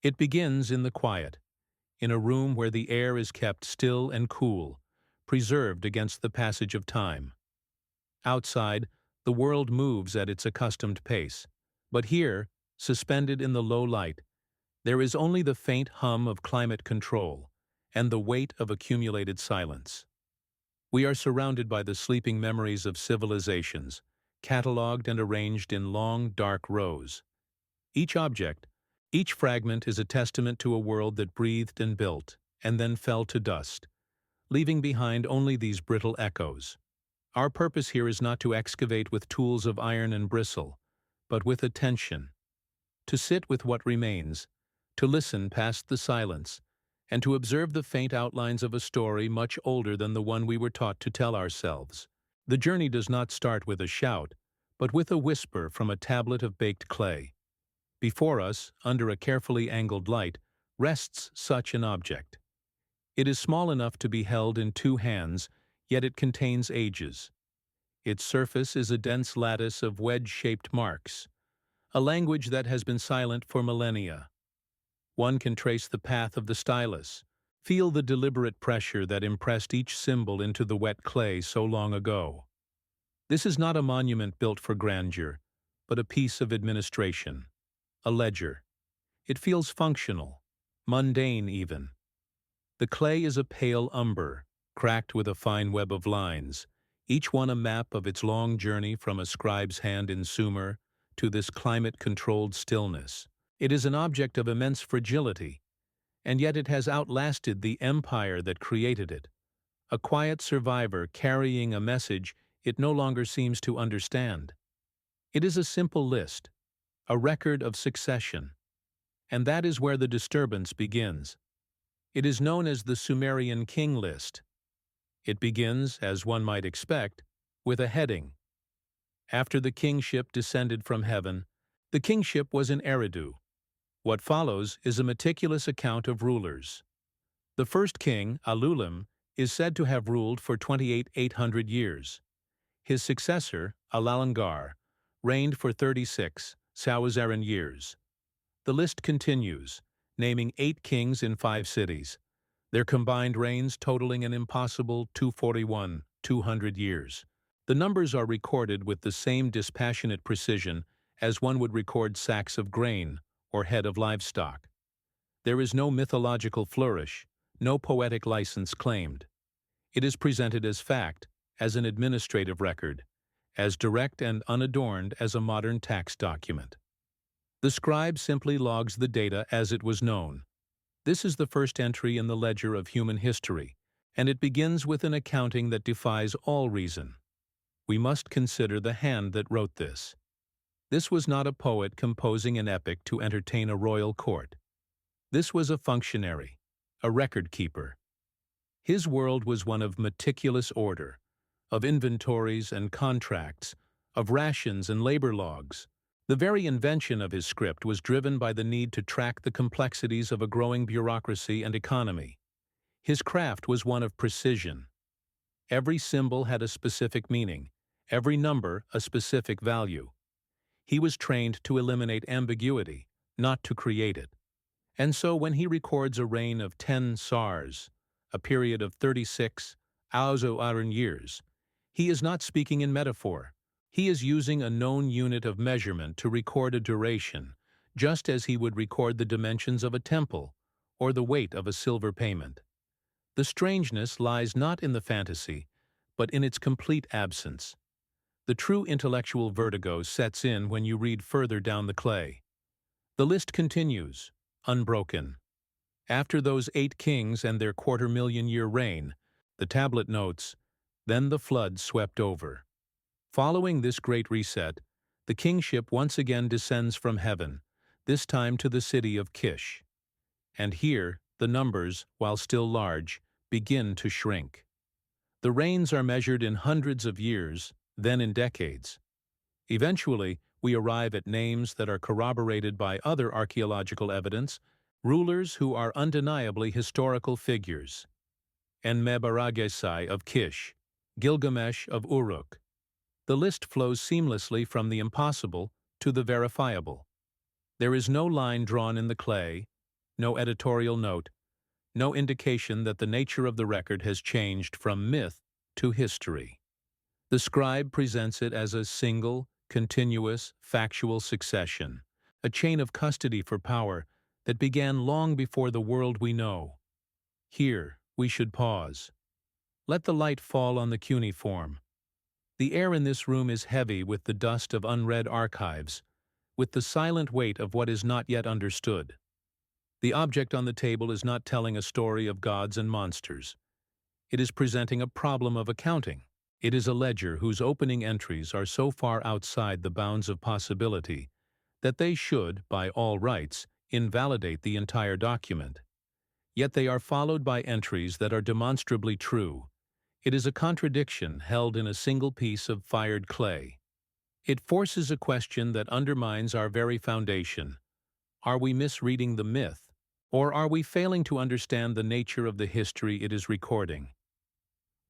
It begins in the quiet, in a room where the air is kept still and cool, preserved against the passage of time. Outside, the world moves at its accustomed pace, but here, suspended in the low light, there is only the faint hum of climate control and the weight of accumulated silence. We are surrounded by the sleeping memories of civilizations, catalogued and arranged in long, dark rows. Each object, each fragment is a testament to a world that breathed and built, and then fell to dust, leaving behind only these brittle echoes. Our purpose here is not to excavate with tools of iron and bristle, but with attention, to sit with what remains, to listen past the silence, and to observe the faint outlines of a story much older than the one we were taught to tell ourselves. The journey does not start with a shout, but with a whisper from a tablet of baked clay. Before us, under a carefully angled light, rests such an object. It is small enough to be held in two hands, yet it contains ages. Its surface is a dense lattice of wedge-shaped marks, a language that has been silent for millennia. One can trace the path of the stylus, feel the deliberate pressure that impressed each symbol into the wet clay so long ago. This is not a monument built for grandeur, but a piece of administration, a ledger. It feels functional, mundane even. The clay is a pale umber, cracked with a fine web of lines, each one a map of its long journey from a scribe's hand in Sumer to this climate-controlled stillness. It is an object of immense fragility, and yet it has outlasted the empire that created it, a quiet survivor carrying a message it no longer seems to understand. It is a simple list, a record of succession, and that is where the disturbance begins. It is known as the Sumerian king list. It begins, as one might expect, with a heading. After the kingship descended from heaven, the kingship was in Eridu. What follows is a meticulous account of rulers. The first king, Alulim, is said to have ruled for 28,800 years. His successor, Alalangar, reigned for 36 Sauazaran years. The list continues, naming 8 kings in 5 cities, their combined reigns totaling an impossible 200 years. The numbers are recorded with the same dispassionate precision as one would record sacks of grain or head of livestock. There is no mythological flourish, no poetic license claimed. It is presented as fact, as an administrative record, as direct and unadorned as a modern tax document. The scribe simply logs the data as it was known. This is the first entry in the ledger of human history, and it begins with an accounting that defies all reason. We must consider the hand that wrote this. This was not a poet composing an epic to entertain a royal court. This was a functionary, a record keeper. His world was one of meticulous order, of inventories and contracts, of rations and labor logs. The very invention of his script was driven by the need to track the complexities of a growing bureaucracy and economy. His craft was one of precision. Every symbol had a specific meaning, every number a specific value. He was trained to eliminate ambiguity, not to create it. And so when he records a reign of 10 Sars, a period of 36 Auzoaran years, he is not speaking in metaphor. He is using a known unit of measurement to record a duration, just as he would record the dimensions of a temple or the weight of a silver payment. The strangeness lies not in the fantasy, but in its complete absence. The true intellectual vertigo sets in when you read further down the clay. The list continues, unbroken. After those 8 kings and their 250,000-year reign, the tablet notes, then the flood swept over. Following this great reset, the kingship once again descends from heaven, this time to the city of Kish. And here, the numbers, while still large, begin to shrink. The reigns are measured in hundreds of years, then in decades. Eventually, we arrive at names that are corroborated by other archaeological evidence, rulers who are undeniably historical figures. Enmebaragesi of Kish, Gilgamesh of Uruk. The list flows seamlessly from the impossible to the verifiable. There is no line drawn in the clay, no editorial note, no indication that the nature of the record has changed from myth to history. The scribe presents it as a single, continuous, factual succession, a chain of custody for power that began long before the world we know. Here, we should pause. Let the light fall on the cuneiform. The air in this room is heavy with the dust of unread archives, with the silent weight of what is not yet understood. The object on the table is not telling a story of gods and monsters. It is presenting a problem of accounting. It is a ledger whose opening entries are so far outside the bounds of possibility that they should, by all rights, invalidate the entire document. Yet they are followed by entries that are demonstrably true. It is a contradiction held in a single piece of fired clay. It forces a question that undermines our very foundation. Are we misreading the myth, or are we failing to understand the nature of the history it is recording?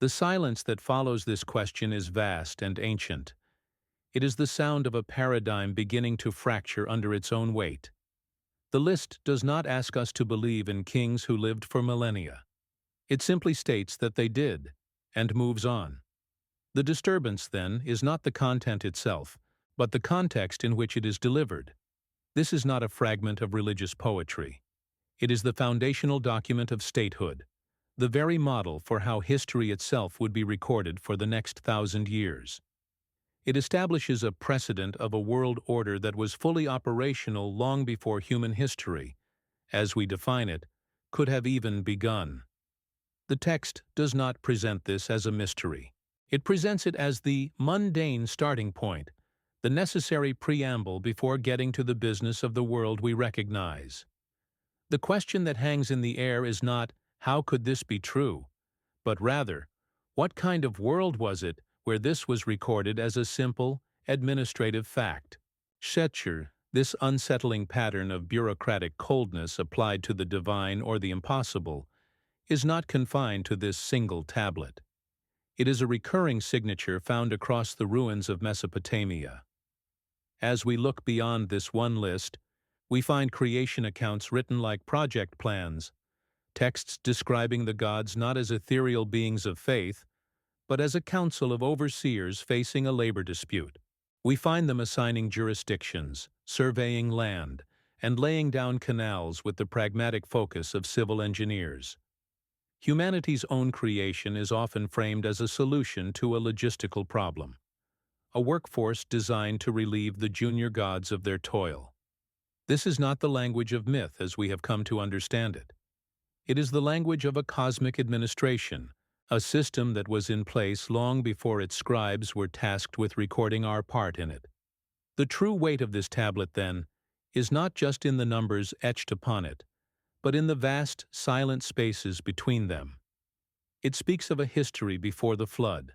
The silence that follows this question is vast and ancient. It is the sound of a paradigm beginning to fracture under its own weight. The list does not ask us to believe in kings who lived for millennia. It simply states that they did, and moves on. The disturbance, then, is not the content itself, but the context in which it is delivered. This is not a fragment of religious poetry. It is the foundational document of statehood, the very model for how history itself would be recorded for the next 1,000 years. It establishes a precedent of a world order that was fully operational long before human history, as we define it, could have even begun. The text does not present this as a mystery. It presents it as the mundane starting point, the necessary preamble before getting to the business of the world we recognize. The question that hangs in the air is not, how could this be true? But rather, what kind of world was it where this was recorded as a simple, administrative fact? Schechter, this unsettling pattern of bureaucratic coldness applied to the divine or the impossible, is not confined to this single tablet. It is a recurring signature found across the ruins of Mesopotamia. As we look beyond this one list, we find creation accounts written like project plans, texts describing the gods not as ethereal beings of faith, but as a council of overseers facing a labor dispute. We find them assigning jurisdictions, surveying land, and laying down canals with the pragmatic focus of civil engineers. Humanity's own creation is often framed as a solution to a logistical problem, a workforce designed to relieve the junior gods of their toil. This is not the language of myth as we have come to understand it. It is the language of a cosmic administration, a system that was in place long before its scribes were tasked with recording our part in it. The true weight of this tablet, then, is not just in the numbers etched upon it, but in the vast, silent spaces between them. It speaks of a history before the flood,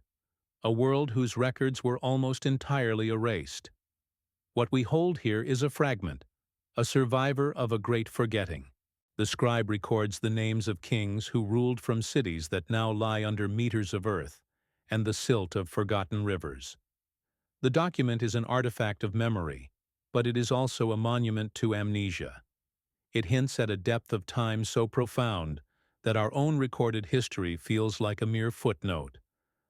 a world whose records were almost entirely erased. What we hold here is a fragment, a survivor of a great forgetting. The scribe records the names of kings who ruled from cities that now lie under meters of earth and the silt of forgotten rivers. The document is an artifact of memory, but it is also a monument to amnesia. It hints at a depth of time so profound that our own recorded history feels like a mere footnote,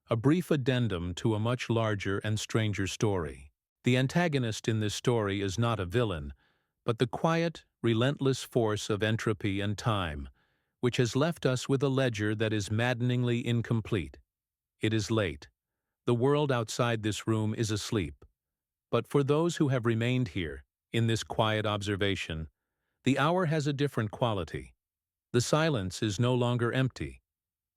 a brief addendum to a much larger and stranger story. The antagonist in this story is not a villain, but the quiet, relentless force of entropy and time, which has left us with a ledger that is maddeningly incomplete. It is late. The world outside this room is asleep. But for those who have remained here, in this quiet observation, the hour has a different quality. The silence is no longer empty.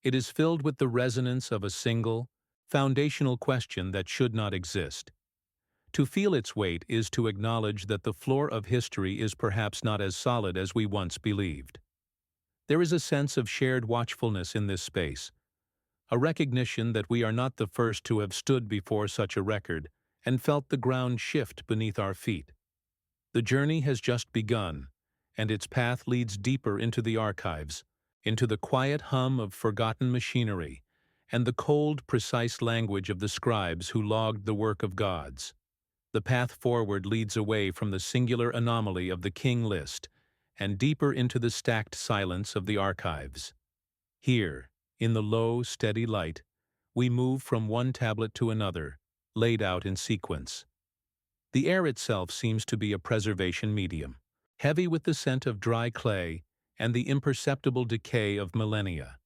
It is filled with the resonance of a single, foundational question that should not exist. To feel its weight is to acknowledge that the floor of history is perhaps not as solid as we once believed. There is a sense of shared watchfulness in this space, a recognition that we are not the first to have stood before such a record and felt the ground shift beneath our feet. The journey has just begun, and its path leads deeper into the archives, into the quiet hum of forgotten machinery, and the cold, precise language of the scribes who logged the work of gods. The path forward leads away from the singular anomaly of the king list and deeper into the stacked silence of the archives. Here, in the low, steady light, we move from one tablet to another, laid out in sequence. The air itself seems to be a preservation medium, heavy with the scent of dry clay and the imperceptible decay of millennia.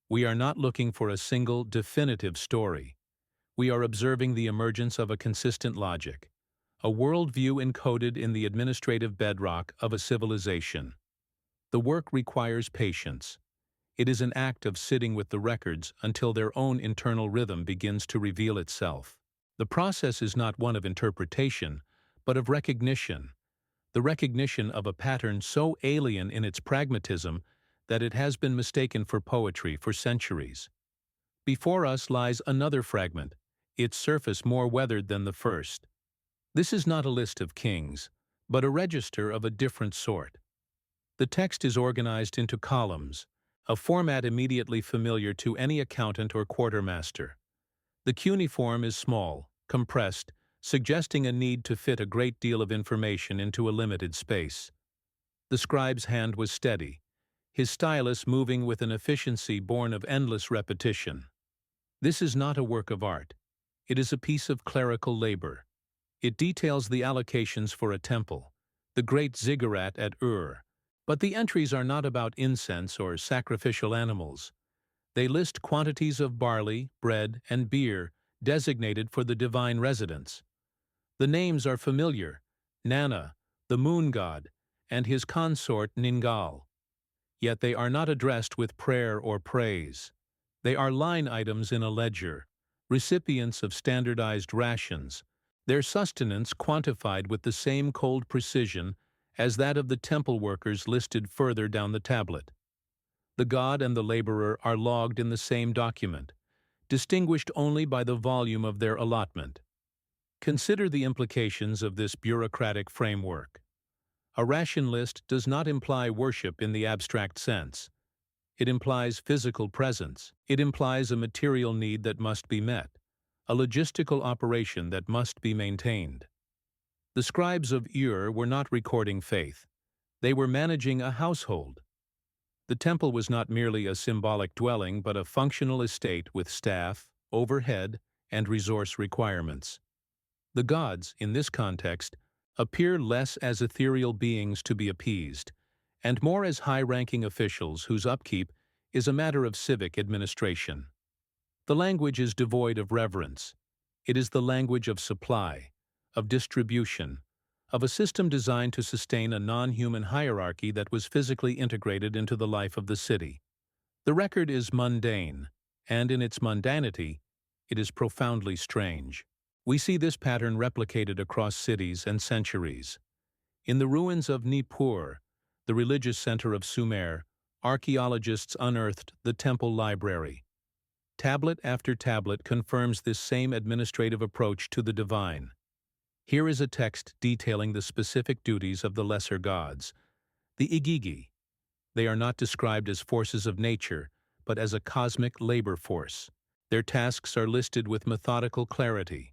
We are not looking for a single, definitive story. We are observing the emergence of a consistent logic, a worldview encoded in the administrative bedrock of a civilization. The work requires patience. It is an act of sitting with the records until their own internal rhythm begins to reveal itself. The process is not one of interpretation, but of recognition, the recognition of a pattern so alien in its pragmatism that it has been mistaken for poetry for centuries. Before us lies another fragment, its surface more weathered than the first. This is not a list of kings, but a register of a different sort. The text is organized into columns, a format immediately familiar to any accountant or quartermaster. The cuneiform is small, compressed, suggesting a need to fit a great deal of information into a limited space. The scribe's hand was steady, his stylus moving with an efficiency born of endless repetition. This is not a work of art. It is a piece of clerical labor. It details the allocations for a temple, the great ziggurat at Ur. But the entries are not about incense or sacrificial animals. They list quantities of barley, bread, and beer designated for the divine residence. The names are familiar: Nana, the moon god, and his consort Ningal. Yet they are not addressed with prayer or praise. They are line items in a ledger, recipients of standardized rations, their sustenance quantified with the same cold precision as that of the temple workers listed further down the tablet. The god and the laborer are logged in the same document, distinguished only by the volume of their allotment. Consider the implications of this bureaucratic framework. A ration list does not imply worship in the abstract sense. It implies physical presence. It implies a material need that must be met, a logistical operation that must be maintained. The scribes of Ur were not recording faith. They were managing a household. The temple was not merely a symbolic dwelling, but a functional estate with staff, overhead, and resource requirements. The gods, in this context, appear less as ethereal beings to be appeased, and more as high-ranking officials whose upkeep is a matter of civic administration. The language is devoid of reverence. It is the language of supply, of distribution, of a system designed to sustain a non-human hierarchy that was physically integrated into the life of the city. The record is mundane, and in its mundanity, it is profoundly strange. We see this pattern replicated across cities and centuries. In the ruins of Nippur, the religious center of Sumer, archaeologists unearthed the temple library. Tablet after tablet confirms this same administrative approach to the divine. Here is a text detailing the specific duties of the lesser gods, the Igigi. They are not described as forces of nature, but as a cosmic labor force. Their tasks are listed with methodical clarity: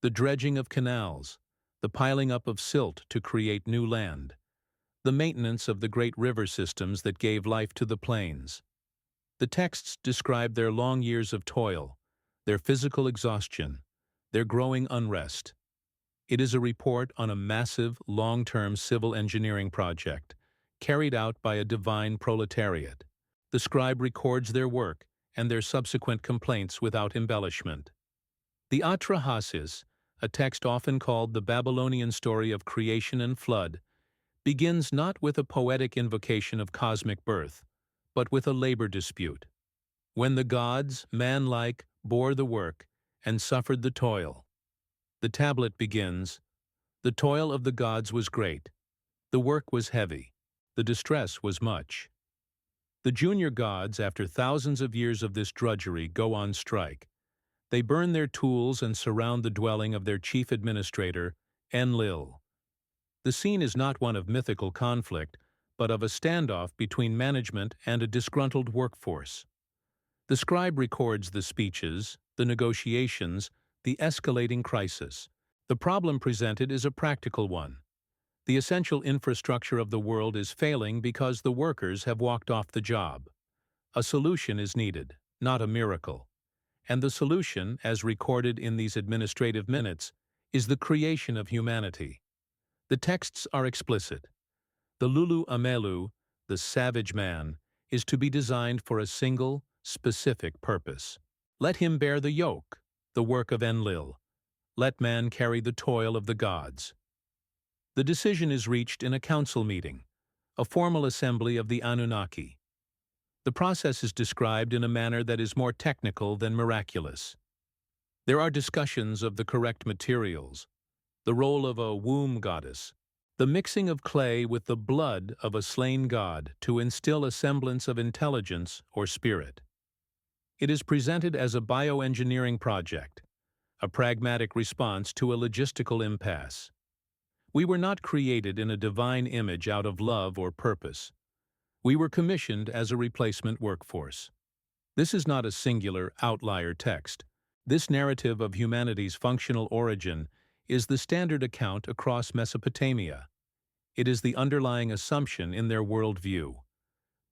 the dredging of canals, the piling up of silt to create new land, the maintenance of the great river systems that gave life to the plains. The texts describe their long years of toil, their physical exhaustion, their growing unrest. It is a report on a massive, long-term civil engineering project, carried out by a divine proletariat. The scribe records their work and their subsequent complaints without embellishment. The Atrahasis, a text often called the Babylonian story of creation and flood, begins not with a poetic invocation of cosmic birth, but with a labor dispute. When the gods, man-like, bore the work and suffered the toil. The tablet begins, "The toil of the gods was great. The work was heavy. The distress was much." The junior gods, after thousands of years of this drudgery, go on strike. They burn their tools and surround the dwelling of their chief administrator, Enlil. The scene is not one of mythical conflict, but of a standoff between management and a disgruntled workforce. The scribe records the speeches, the negotiations, the escalating crisis. The problem presented is a practical one. The essential infrastructure of the world is failing because the workers have walked off the job. A solution is needed, not a miracle. And the solution, as recorded in these administrative minutes, is the creation of humanity. The texts are explicit. The Lulu Amelu, the savage man, is to be designed for a single, specific purpose. Let him bear the yoke, the work of Enlil. Let man carry the toil of the gods. The decision is reached in a council meeting, a formal assembly of the Anunnaki. The process is described in a manner that is more technical than miraculous. There are discussions of the correct materials, the role of a womb goddess, the mixing of clay with the blood of a slain god to instill a semblance of intelligence or spirit. It is presented as a bioengineering project, a pragmatic response to a logistical impasse. We were not created in a divine image out of love or purpose. We were commissioned as a replacement workforce. This is not a singular, outlier text. This narrative of humanity's functional origin is the standard account across Mesopotamia. It is the underlying assumption in their worldview.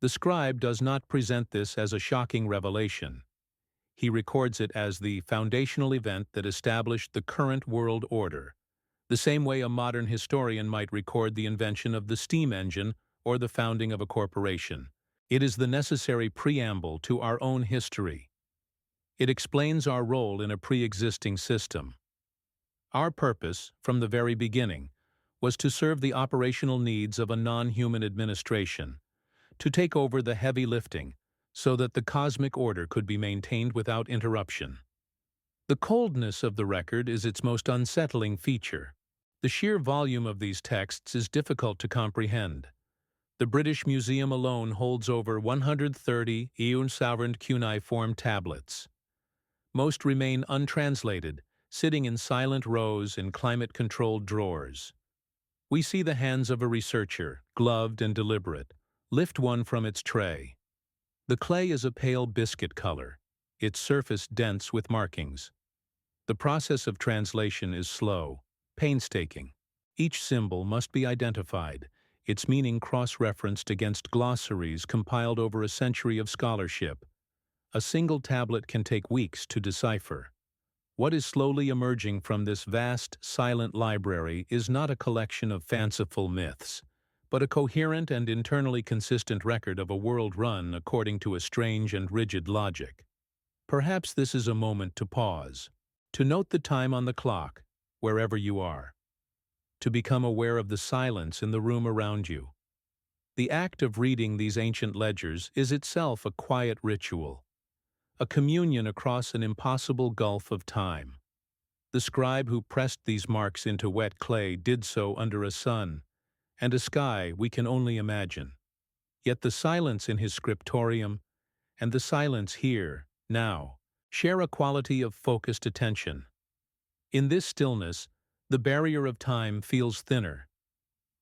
The scribe does not present this as a shocking revelation. He records it as the foundational event that established the current world order, the same way a modern historian might record the invention of the steam engine or the founding of a corporation. It is the necessary preamble to our own history. It explains our role in a pre-existing system. Our purpose, from the very beginning, was to serve the operational needs of a non-human administration, to take over the heavy lifting so that the cosmic order could be maintained without interruption. The coldness of the record is its most unsettling feature. The sheer volume of these texts is difficult to comprehend. The British Museum alone holds over 130 Eun Sovereign cuneiform tablets. Most remain untranslated, sitting in silent rows in climate-controlled drawers. We see the hands of a researcher, gloved and deliberate, lift one from its tray. The clay is a pale biscuit color, its surface dense with markings. The process of translation is slow, painstaking. Each symbol must be identified, its meaning cross-referenced against glossaries compiled over a century of scholarship. A single tablet can take weeks to decipher. What is slowly emerging from this vast, silent library is not a collection of fanciful myths, but a coherent and internally consistent record of a world run according to a strange and rigid logic. Perhaps this is a moment to pause, to note the time on the clock, wherever you are, to become aware of the silence in the room around you. The act of reading these ancient ledgers is itself a quiet ritual, a communion across an impossible gulf of time. The scribe who pressed these marks into wet clay did so under a sun and a sky we can only imagine. Yet the silence in his scriptorium and the silence here, now, share a quality of focused attention. In this stillness, the barrier of time feels thinner.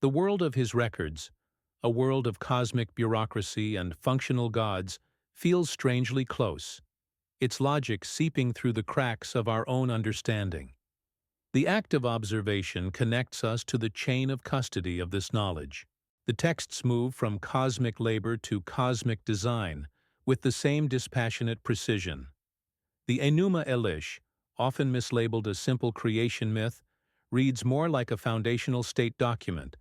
The world of his records, a world of cosmic bureaucracy and functional gods, feels strangely close, its logic seeping through the cracks of our own understanding. The act of observation connects us to the chain of custody of this knowledge. The texts move from cosmic labor to cosmic design with the same dispassionate precision. The Enuma Elish, often mislabeled a simple creation myth, reads more like a foundational state document,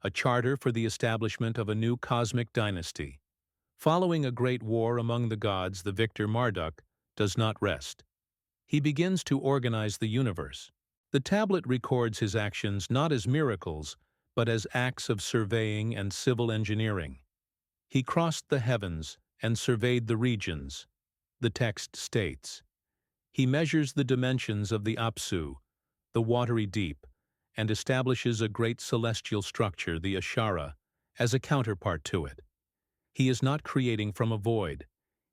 a charter for the establishment of a new cosmic dynasty. Following a great war among the gods, the victor Marduk does not rest. He begins to organize the universe. The tablet records his actions not as miracles, but as acts of surveying and civil engineering. He crossed the heavens and surveyed the regions, the text states. He measures the dimensions of the Apsu, the watery deep, and establishes a great celestial structure, the Ashara, as a counterpart to it. He is not creating from a void.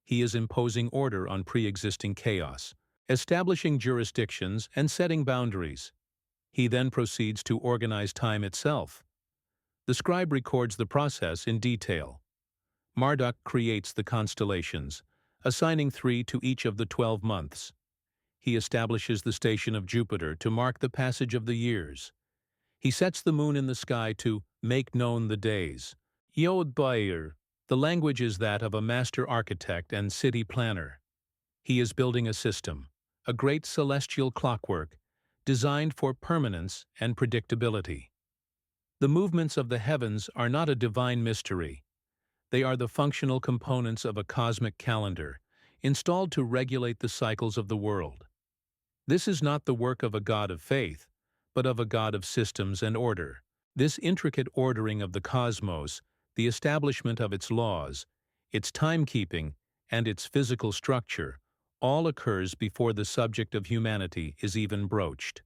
He is imposing order on pre-existing chaos, establishing jurisdictions and setting boundaries. He then proceeds to organize time itself. The scribe records the process in detail. Marduk creates the constellations, assigning 3 to each of the 12 months. He establishes the station of Jupiter to mark the passage of the years. He sets the moon in the sky to make known the days. Yod Bayer. The language is that of a master architect and city planner. He is building a system, a great celestial clockwork, designed for permanence and predictability. The movements of the heavens are not a divine mystery. They are the functional components of a cosmic calendar, installed to regulate the cycles of the world. This is not the work of a God of faith, but of a God of systems and order. This intricate ordering of the cosmos, the establishment of its laws, its timekeeping, and its physical structure, all occurs before the subject of humanity is even broached.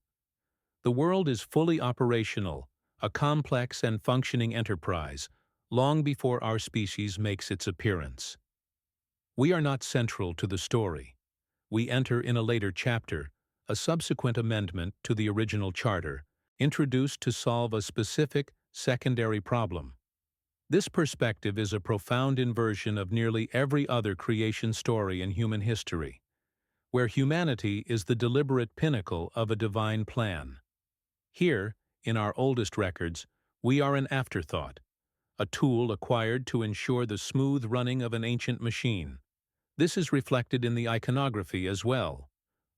The world is fully operational, a complex and functioning enterprise, long before our species makes its appearance. We are not central to the story. We enter in a later chapter, a subsequent amendment to the original charter, introduced to solve a specific, secondary problem. This perspective is a profound inversion of nearly every other creation story in human history, where humanity is the deliberate pinnacle of a divine plan. Here, in our oldest records, we are an afterthought, a tool acquired to ensure the smooth running of an ancient machine. This is reflected in the iconography as well.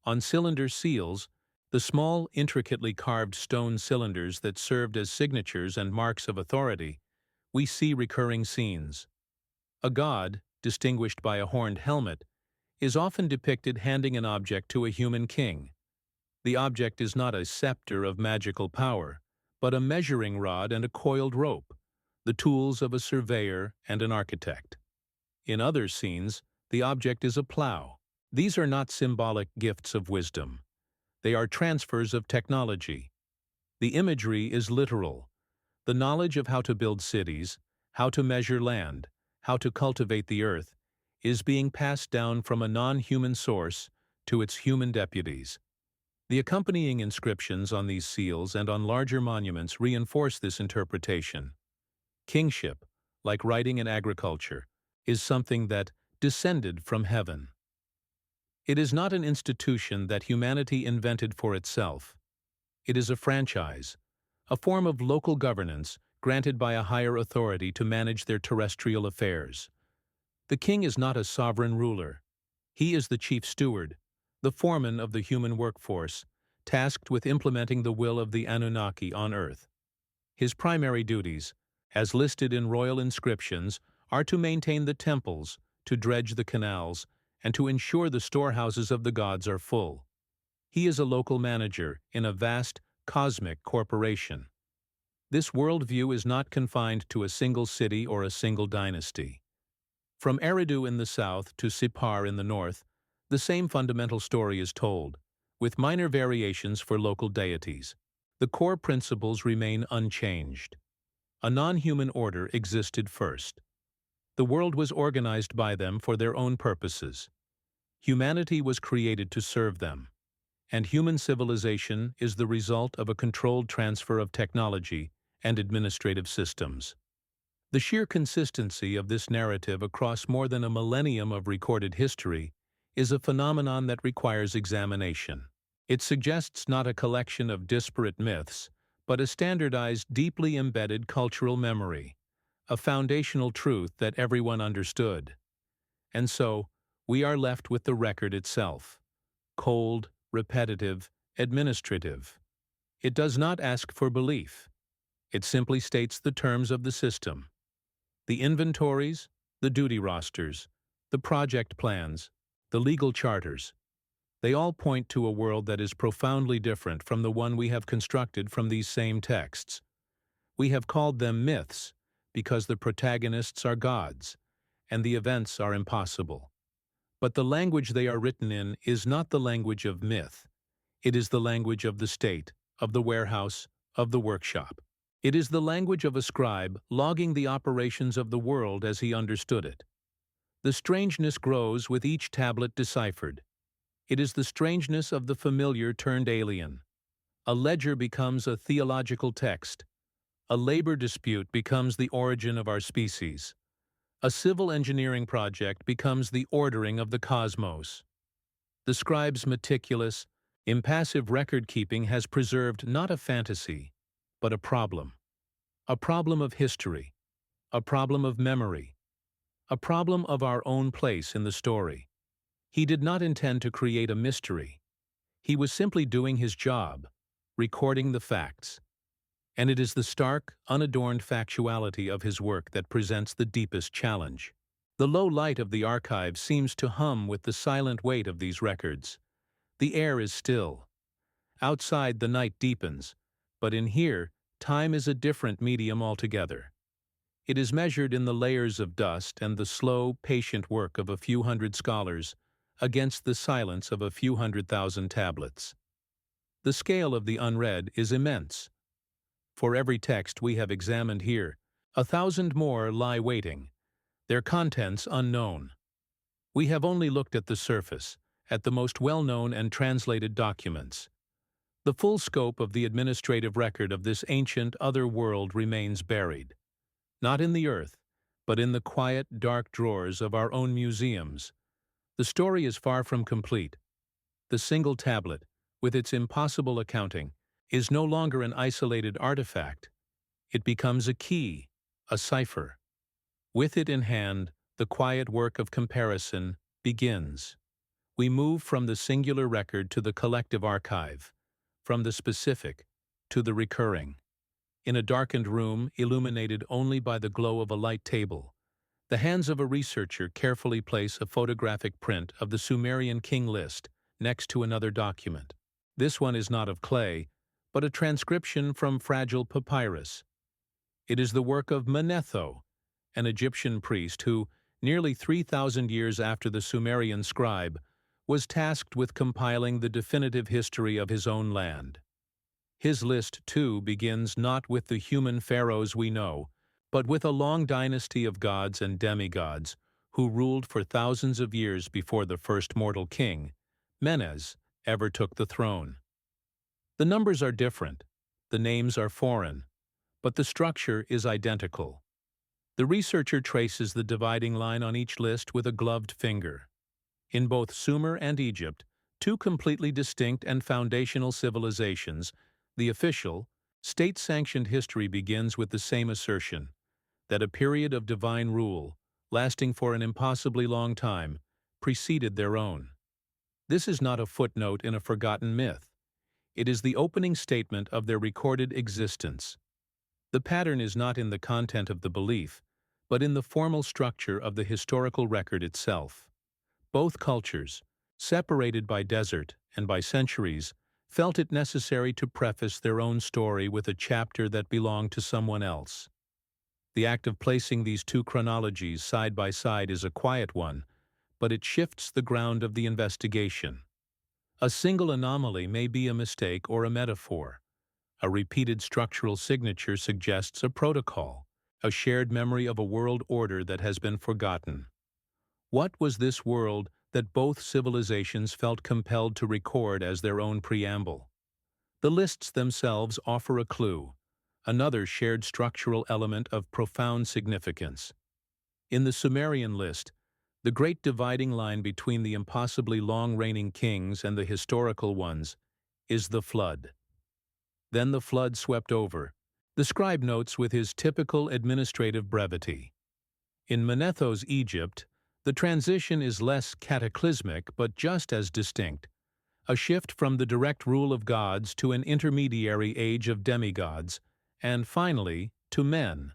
On cylinder seals, the small, intricately carved stone cylinders that served as signatures and marks of authority, we see recurring scenes. A god, distinguished by a horned helmet, is often depicted handing an object to a human king. The object is not a scepter of magical power, but a measuring rod and a coiled rope, the tools of a surveyor and an architect. In other scenes, the object is a plow. These are not symbolic gifts of wisdom. They are transfers of technology. The imagery is literal. The knowledge of how to build cities, how to measure land, how to cultivate the earth, is being passed down from a non-human source to its human deputies. The accompanying inscriptions on these seals and on larger monuments reinforce this interpretation. Kingship, like writing and agriculture, is something that descended from heaven. It is not an institution that humanity invented for itself. It is a franchise, a form of local governance granted by a higher authority to manage their terrestrial affairs. The king is not a sovereign ruler. He is the chief steward, the foreman of the human workforce, tasked with implementing the will of the Anunnaki on Earth. His primary duties, as listed in royal inscriptions, are to maintain the temples, to dredge the canals, and to ensure the storehouses of the gods are full. He is a local manager in a vast, cosmic corporation. This worldview is not confined to a single city or a single dynasty. From Eridu in the south to Sippar in the north, the same fundamental story is told, with minor variations for local deities. The core principles remain unchanged. A non-human order existed first. The world was organized by them for their own purposes. Humanity was created to serve them, and human civilization is the result of a controlled transfer of technology and administrative systems. The sheer consistency of this narrative across more than a millennium of recorded history is a phenomenon that requires examination. It suggests not a collection of disparate myths, but a standardized, deeply embedded cultural memory, a foundational truth that everyone understood. And so, we are left with the record itself. Cold, repetitive, administrative. It does not ask for belief. It simply states the terms of the system. The inventories, the duty rosters, the project plans, the legal charters. They all point to a world that is profoundly different from the one we have constructed from these same texts. We have called them myths because the protagonists are gods, and the events are impossible. But the language they are written in is not the language of myth. It is the language of the state, of the warehouse, of the workshop. It is the language of a scribe logging the operations of the world as he understood it. The strangeness grows with each tablet deciphered. It is the strangeness of the familiar turned alien. A ledger becomes a theological text. A labor dispute becomes the origin of our species. A civil engineering project becomes the ordering of the cosmos. The scribe's meticulous, impassive record-keeping has preserved not a fantasy, but a problem. A problem of history, a problem of memory, a problem of our own place in the story. He did not intend to create a mystery. He was simply doing his job, recording the facts. And it is the stark, unadorned factuality of his work that presents the deepest challenge. The low light of the archive seems to hum with the silent weight of these records. The air is still. Outside the night deepens, but in here, time is a different medium altogether. It is measured in the layers of dust and the slow, patient work of a few hundred scholars against the silence of a few 100,000 tablets. The scale of the unread is immense. For every text we have examined here, 1,000 more lie waiting, their contents unknown. We have only looked at the surface, at the most well-known and translated documents. The full scope of the administrative record of this ancient other world remains buried, not in the earth, but in the quiet, dark drawers of our own museums. The story is far from complete. The single tablet, with its impossible accounting, is no longer an isolated artifact. It becomes a key, a cipher. With it in hand, the quiet work of comparison begins. We move from the singular record to the collective archive, from the specific to the recurring. In a darkened room, illuminated only by the glow of a light table, the hands of a researcher carefully place a photographic print of the Sumerian king list next to another document. This one is not of clay, but a transcription from fragile papyrus. It is the work of Manetho, an Egyptian priest who, nearly 3,000 years after the Sumerian scribe, was tasked with compiling the definitive history of his own land. His list, too, begins not with the human pharaohs we know, but with a long dynasty of gods and demigods who ruled for thousands of years before the first mortal king, Menes, ever took the throne. The numbers are different, the names are foreign, but the structure is identical. The researcher traces the dividing line on each list with a gloved finger. In both Sumer and Egypt, two completely distinct and foundational civilizations, the official, state-sanctioned history begins with the same assertion, that a period of divine rule, lasting for an impossibly long time, preceded their own. This is not a footnote in a forgotten myth. It is the opening statement of their recorded existence. The pattern is not in the content of the belief, but in the formal structure of the historical record itself. Both cultures, separated by desert and by centuries, felt it necessary to preface their own story with a chapter that belonged to someone else. The act of placing these two chronologies side by side is a quiet one, but it shifts the ground of the investigation. A single anomaly may be a mistake or a metaphor. A repeated structural signature suggests a protocol, a shared memory of a world order that has been forgotten. What was this world that both civilizations felt compelled to record as their own preamble? The lists themselves offer a clue, another shared structural element of profound significance. In the Sumerian list, the great dividing line between the impossibly long-reigning kings and the historical ones is the flood. Then the flood swept over, the scribe notes with his typical administrative brevity. In Manetho's Egypt, the transition is less cataclysmic but just as distinct, a shift from the direct rule of gods to an intermediary age of demigods, and finally, to men.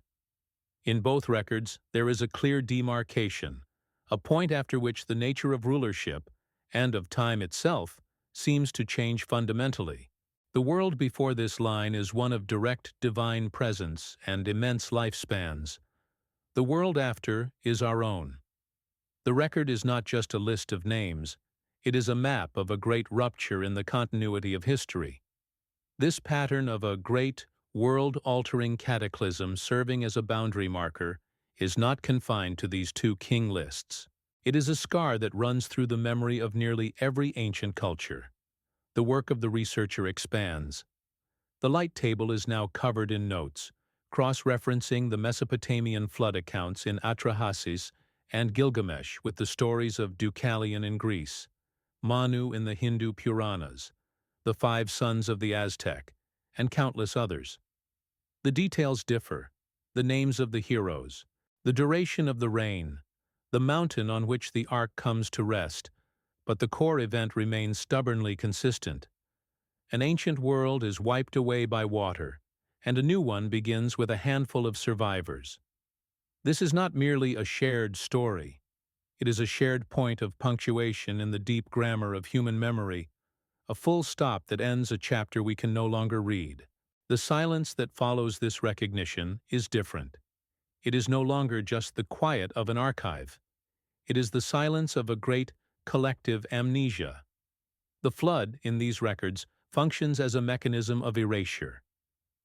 In both records, there is a clear demarcation, a point after which the nature of rulership, and of time itself, seems to change fundamentally. The world before this line is one of direct divine presence and immense lifespans. The world after is our own. The record is not just a list of names, it is a map of a great rupture in the continuity of history. This pattern of a great, world-altering cataclysm serving as a boundary marker is not confined to these two king lists. It is a scar that runs through the memory of nearly every ancient culture. The work of the researcher expands. The light table is now covered in notes, cross-referencing the Mesopotamian flood accounts in Atrahasis and Gilgamesh with the stories of Deucalion in Greece, Manu in the Hindu Puranas, the 5 sons of the Aztec, and countless others. The details differ: the names of the heroes, the duration of the reign, the mountain on which the ark comes to rest, but the core event remains stubbornly consistent. An ancient world is wiped away by water, and a new one begins with a handful of survivors. This is not merely a shared story. It is a shared point of punctuation in the deep grammar of human memory, a full stop that ends a chapter we can no longer read. The silence that follows this recognition is different. It is no longer just the quiet of an archive. It is the silence of a great collective amnesia. The flood, in these records, functions as a mechanism of erasure.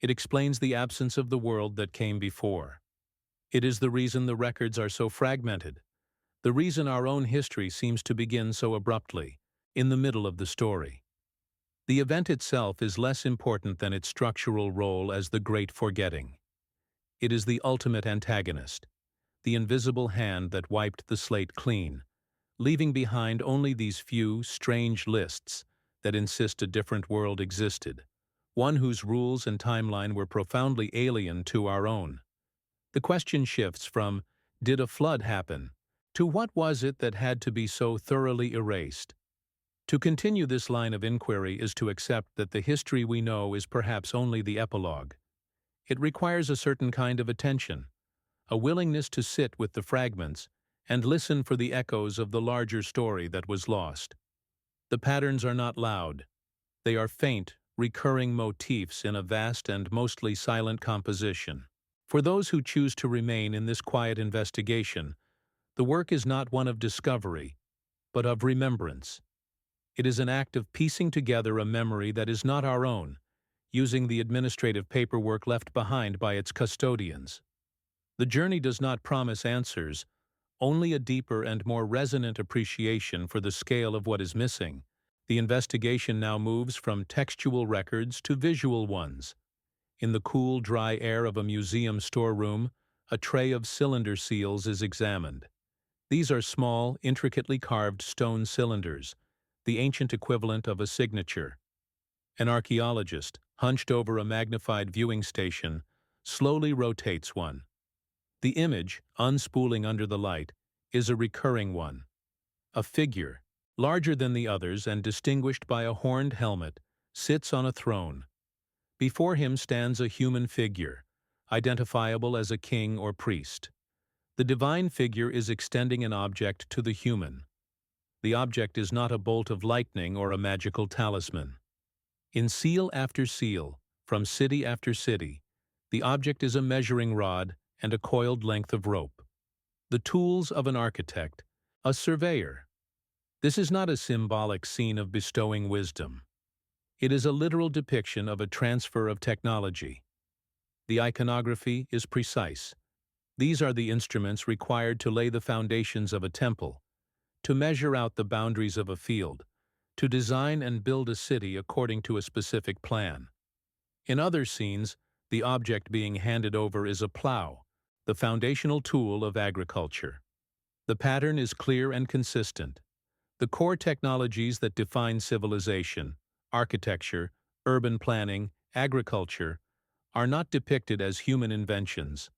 It explains the absence of the world that came before. It is the reason the records are so fragmented, the reason our own history seems to begin so abruptly, in the middle of the story. The event itself is less important than its structural role as the great forgetting. It is the ultimate antagonist, the invisible hand that wiped the slate clean, leaving behind only these few, strange lists that insist a different world existed, one whose rules and timeline were profoundly alien to our own. The question shifts from, did a flood happen, to what was it that had to be so thoroughly erased? To continue this line of inquiry is to accept that the history we know is perhaps only the epilogue. It requires a certain kind of attention, a willingness to sit with the fragments and listen for the echoes of the larger story that was lost. The patterns are not loud. They are faint, recurring motifs in a vast and mostly silent composition. For those who choose to remain in this quiet investigation, the work is not one of discovery, but of remembrance. It is an act of piecing together a memory that is not our own, using the administrative paperwork left behind by its custodians. The journey does not promise answers, only a deeper and more resonant appreciation for the scale of what is missing. The investigation now moves from textual records to visual ones. In the cool, dry air of a museum storeroom, a tray of cylinder seals is examined. These are small, intricately carved stone cylinders, the ancient equivalent of a signature. An archaeologist, hunched over a magnified viewing station, slowly rotates one. The image, unspooling under the light, is a recurring one. A figure, larger than the others and distinguished by a horned helmet, sits on a throne. Before him stands a human figure, identifiable as a king or priest. The divine figure is extending an object to the human. The object is not a bolt of lightning or a magical talisman. In seal after seal, from city after city, the object is a measuring rod and a coiled length of rope. The tools of an architect, a surveyor. This is not a symbolic scene of bestowing wisdom. It is a literal depiction of a transfer of technology. The iconography is precise. These are the instruments required to lay the foundations of a temple, to measure out the boundaries of a field, to design and build a city according to a specific plan. In other scenes, the object being handed over is a plow, the foundational tool of agriculture. The pattern is clear and consistent. The core technologies that define civilization, architecture, urban planning, agriculture, are not depicted as human inventions.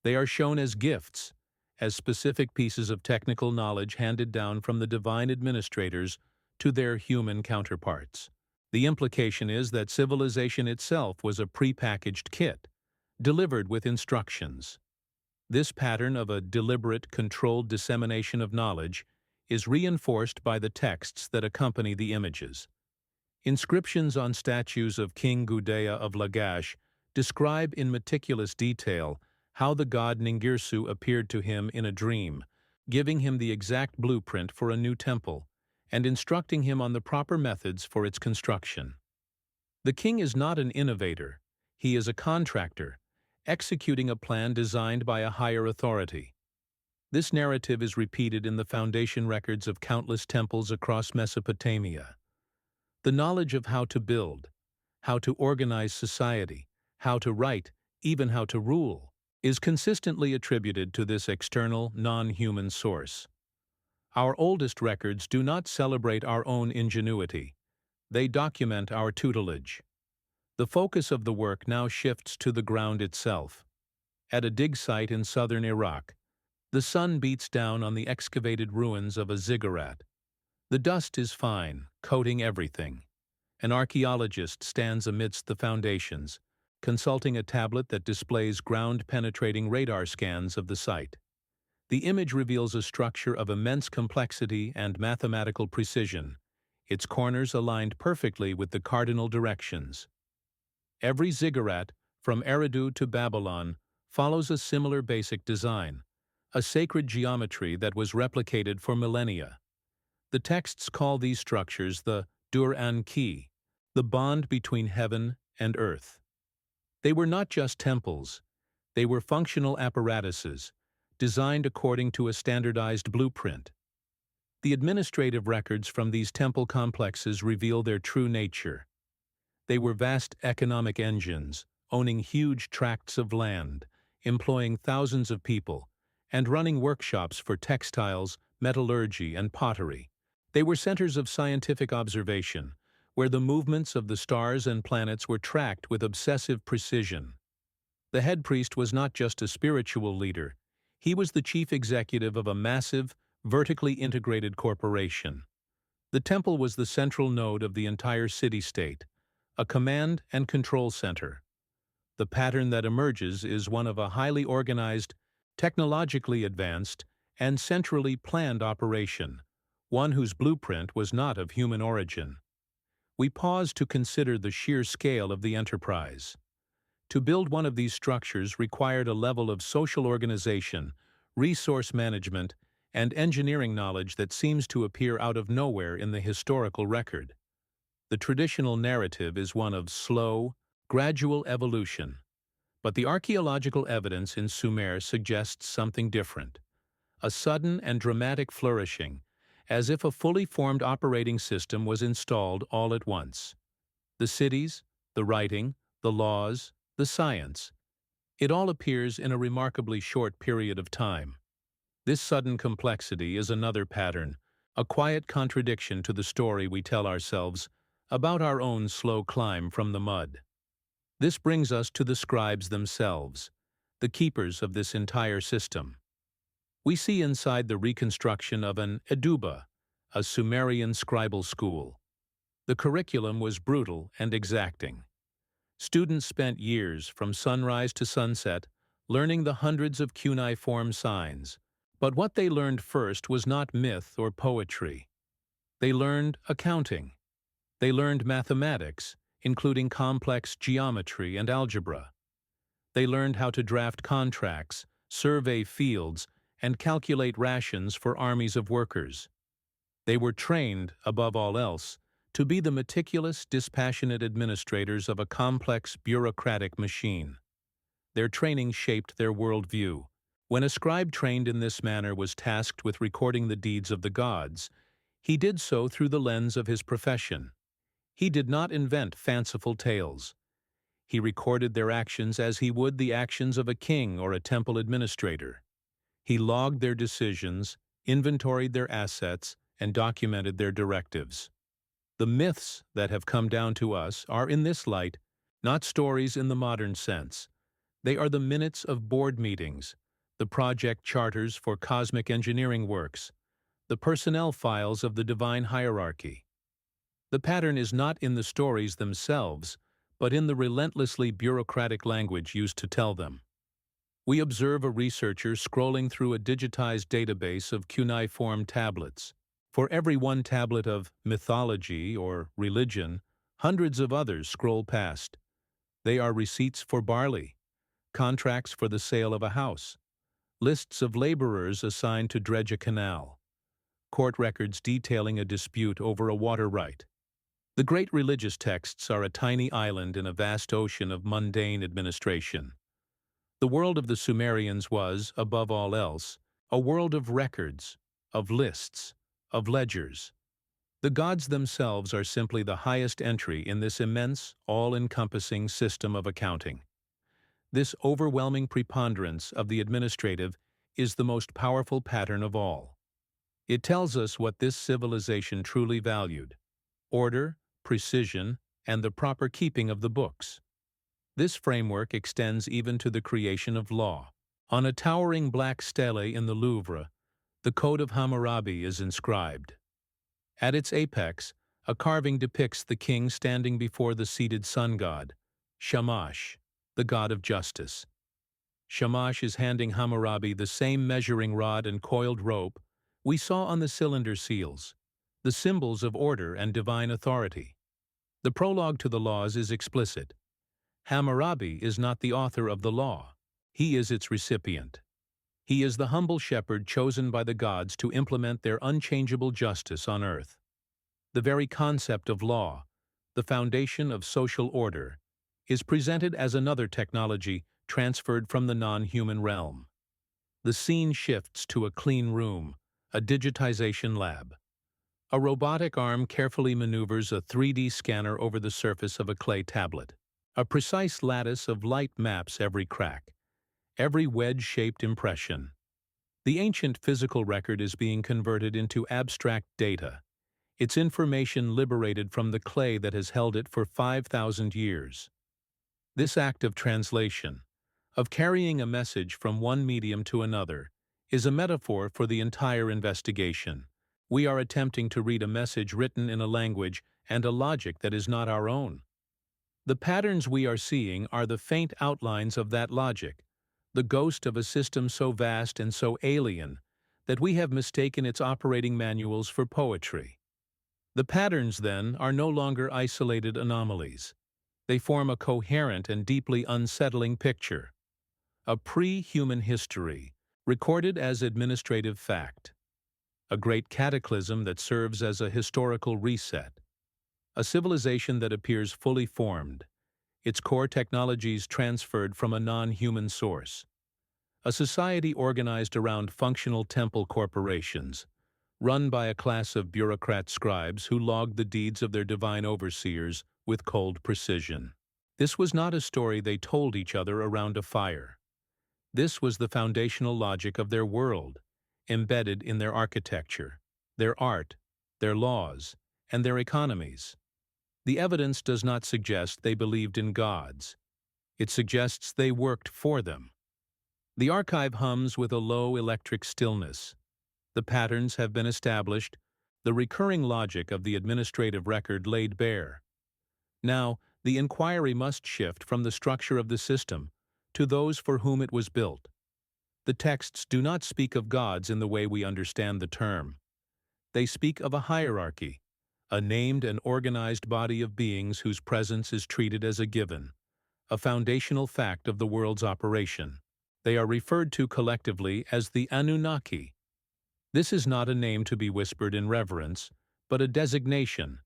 They are shown as gifts, as specific pieces of technical knowledge handed down from the divine administrators to their human counterparts. The implication is that civilization itself was a prepackaged kit, delivered with instructions. This pattern of a deliberate, controlled dissemination of knowledge is reinforced by the texts that accompany the images. Inscriptions on statues of King Gudea of Lagash describe in meticulous detail how the god Ningirsu appeared to him in a dream, giving him the exact blueprint for a new temple, and instructing him on the proper methods for its construction. The king is not an innovator, he is a contractor, executing a plan designed by a higher authority. This narrative is repeated in the foundation records of countless temples across Mesopotamia. The knowledge of how to build, how to organize society, how to write, even how to rule, is consistently attributed to this external, non-human source. Our oldest records do not celebrate our own ingenuity. They document our tutelage. The focus of the work now shifts to the ground itself. At a dig site in southern Iraq, the sun beats down on the excavated ruins of a ziggurat. The dust is fine, coating everything. An archaeologist stands amidst the foundations, consulting a tablet that displays ground-penetrating radar scans of the site. The image reveals a structure of immense complexity and mathematical precision, its corners aligned perfectly with the cardinal directions. Every ziggurat, from Eridu to Babylon, follows a similar basic design, a sacred geometry that was replicated for millennia. The texts call these structures the Dur-an-Ki, the bond between heaven and earth. They were not just temples, they were functional apparatuses, designed according to a standardized blueprint. The administrative records from these temple complexes reveal their true nature. They were vast economic engines, owning huge tracts of land, employing thousands of people, and running workshops for textiles, metallurgy, and pottery. They were centers of scientific observation, where the movements of the stars and planets were tracked with obsessive precision. The head priest was not just a spiritual leader, he was the chief executive of a massive, vertically integrated corporation. The temple was the central node of the entire city-state, a command and control center. The pattern that emerges is one of a highly organized, technologically advanced, and centrally planned operation, one whose blueprint was not of human origin. We pause to consider the sheer scale of the enterprise. To build one of these structures required a level of social organization, resource management, and engineering knowledge that seems to appear out of nowhere in the historical record. The traditional narrative is one of slow, gradual evolution, but the archaeological evidence in Sumer suggests something different, a sudden and dramatic flourishing, as if a fully formed operating system was installed all at once. The cities, the writing, the laws, the science. It all appears in a remarkably short period of time. This sudden complexity is another pattern, a quiet contradiction to the story we tell ourselves about our own slow climb from the mud. This brings us to the scribes themselves, the keepers of this entire system. We see inside the reconstruction of an Eduba, a Sumerian scribal school. The curriculum was brutal and exacting. Students spent years, from sunrise to sunset, learning the hundreds of cuneiform signs. But what they learned first was not myth or poetry. They learned accounting. They learned mathematics, including complex geometry and algebra. They learned how to draft contracts, survey fields, and calculate rations for armies of workers. They were trained, above all else, to be the meticulous, dispassionate administrators of a complex bureaucratic machine. Their training shaped their worldview. When a scribe trained in this manner was tasked with recording the deeds of the gods, he did so through the lens of his profession. He did not invent fanciful tales. He recorded their actions as he would the actions of a king or a temple administrator. He logged their decisions, inventoried their assets, and documented their directives. The myths that have come down to us are, in this light, not stories in the modern sense. They are the minutes of board meetings, the project charters for cosmic engineering works, the personnel files of the divine hierarchy. The pattern is not in the stories themselves, but in the relentlessly bureaucratic language used to tell them. We observe a researcher scrolling through a digitized database of cuneiform tablets. For every one tablet of mythology or religion, hundreds of others scroll past. They are receipts for barley, contracts for the sale of a house, lists of laborers assigned to dredge a canal, court records detailing a dispute over a water right. The great religious texts are a tiny island in a vast ocean of mundane administration. The world of the Sumerians was, above all else, a world of records, of lists, of ledgers. The gods themselves are simply the highest entry in this immense, all-encompassing system of accounting. This overwhelming preponderance of the administrative is the most powerful pattern of all. It tells us what this civilization truly valued: order, precision, and the proper keeping of the books. This framework extends even to the creation of law. On a towering black stele in the Louvre, the Code of Hammurabi is inscribed. At its apex, a carving depicts the king standing before the seated sun god, Shamash, the god of justice. Shamash is handing Hammurabi the same measuring rod and coiled rope we saw on the cylinder seals, the symbols of order and divine authority. The prologue to the laws is explicit. Hammurabi is not the author of the law. He is its recipient. He is the humble shepherd chosen by the gods to implement their unchangeable justice on earth. The very concept of law, the foundation of social order, is presented as another technology transferred from the non-human realm. The scene shifts to a clean room, a digitization lab. A robotic arm carefully maneuvers a 3D scanner over the surface of a clay tablet. A precise lattice of light maps every crack, every wedge-shaped impression. The ancient physical record is being converted into abstract data, its information liberated from the clay that has held it for 5,000 years. This act of translation, of carrying a message from one medium to another, is a metaphor for the entire investigation. We are attempting to read a message written in a language and a logic that is not our own. The patterns we are seeing are the faint outlines of that logic, the ghost of a system so vast and so alien that we have mistaken its operating manuals for poetry. The patterns, then, are no longer isolated anomalies. They form a coherent and deeply unsettling picture, a pre-human history, recorded as administrative fact, a great cataclysm that serves as a historical reset, a civilization that appears fully formed, its core technologies transferred from a non-human source, a society organized around functional temple corporations, run by a class of bureaucrat scribes who logged the deeds of their divine overseers with cold precision. This was not a story they told each other around a fire. This was the foundational logic of their world, embedded in their architecture, their art, their laws, and their economies. The evidence does not suggest they believed in gods. It suggests they worked for them. The archive hums with a low electric stillness. The patterns have been established, the recurring logic of the administrative record laid bare. Now, the inquiry must shift from the structure of the system to those for whom it was built. The texts do not speak of gods in the way we understand the term. They speak of a hierarchy, a named and organized body of beings whose presence is treated as a given, a foundational fact of the world's operation. They are referred to collectively as the Anunnaki. This is not a name to be whispered in reverence, but a designation,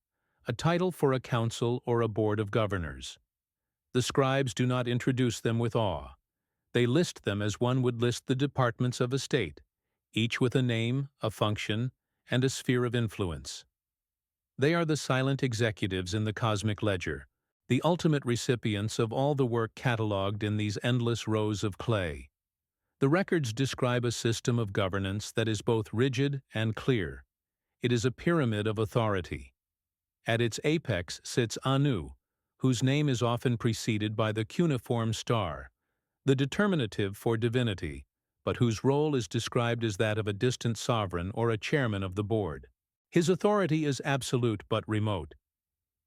a title for a council or a board of governors. The scribes do not introduce them with awe. They list them as one would list the departments of a state, each with a name, a function, and a sphere of influence. They are the silent executives in the cosmic ledger, the ultimate recipients of all the work catalogued in these endless rows of clay. The records describe a system of governance that is both rigid and clear. It is a pyramid of authority. At its apex sits Anu, whose name is often preceded by the cuneiform star, the determinative for divinity, but whose role is described as that of a distant sovereign or a chairman of the board. His authority is absolute but remote.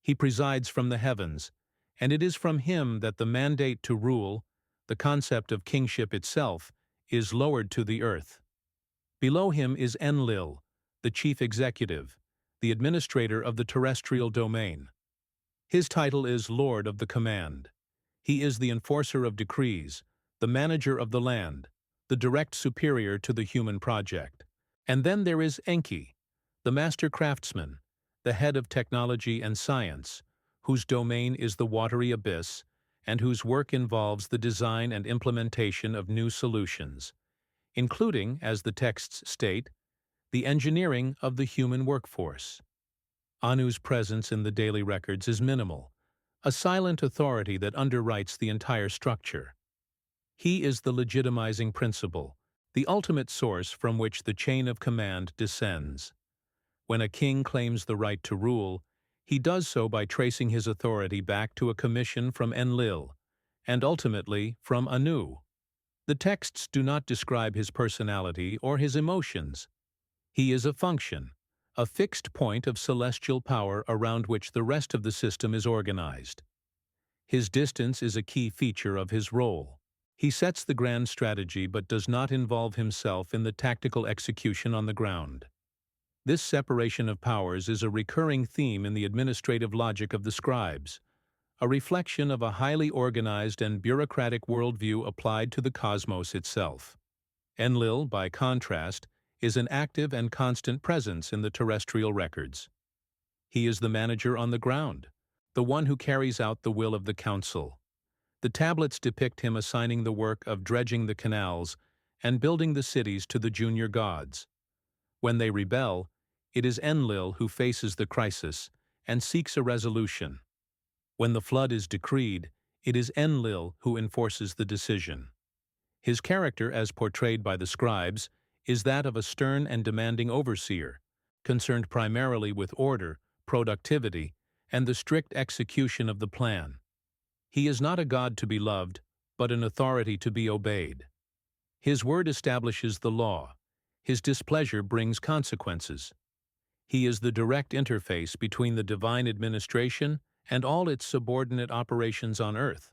He presides from the heavens, and it is from him that the mandate to rule, the concept of kingship itself, is lowered to the earth. Below him is Enlil, the chief executive, the administrator of the terrestrial domain. His title is Lord of the Command. He is the enforcer of decrees, the manager of the land, the direct superior to the human project. And then there is Enki, the master craftsman, the head of technology and science, whose domain is the watery abyss, and whose work involves the design and implementation of new solutions, including, as the texts state, the engineering of the human workforce. Anu's presence in the daily records is minimal, a silent authority that underwrites the entire structure. He is the legitimizing principle, the ultimate source from which the chain of command descends. When a king claims the right to rule, He does so by tracing his authority back to a commission from Enlil, and ultimately from Anu. The texts do not describe his personality or his emotions. He is a function, a fixed point of celestial power around which the rest of the system is organized. His distance is a key feature of his role. He sets the grand strategy but does not involve himself in the tactical execution on the ground. This separation of powers is a recurring theme in the administrative logic of the scribes, a reflection of a highly organized and bureaucratic worldview applied to the cosmos itself. Enlil, by contrast, is an active and constant presence in the terrestrial records. He is the manager on the ground, the one who carries out the will of the council. The tablets depict him assigning the work of dredging the canals and building the cities to the junior gods. When they rebel, it is Enlil who faces the crisis and seeks a resolution. When the flood is decreed, it is Enlil who enforces the decision. His character, as portrayed by the scribes, is that of a stern and demanding overseer, concerned primarily with order, productivity, and the strict execution of the plan. He is not a god to be loved, but an authority to be obeyed. His word establishes the law. His displeasure brings consequences. He is the direct interface between the divine administration and all its subordinate operations on earth.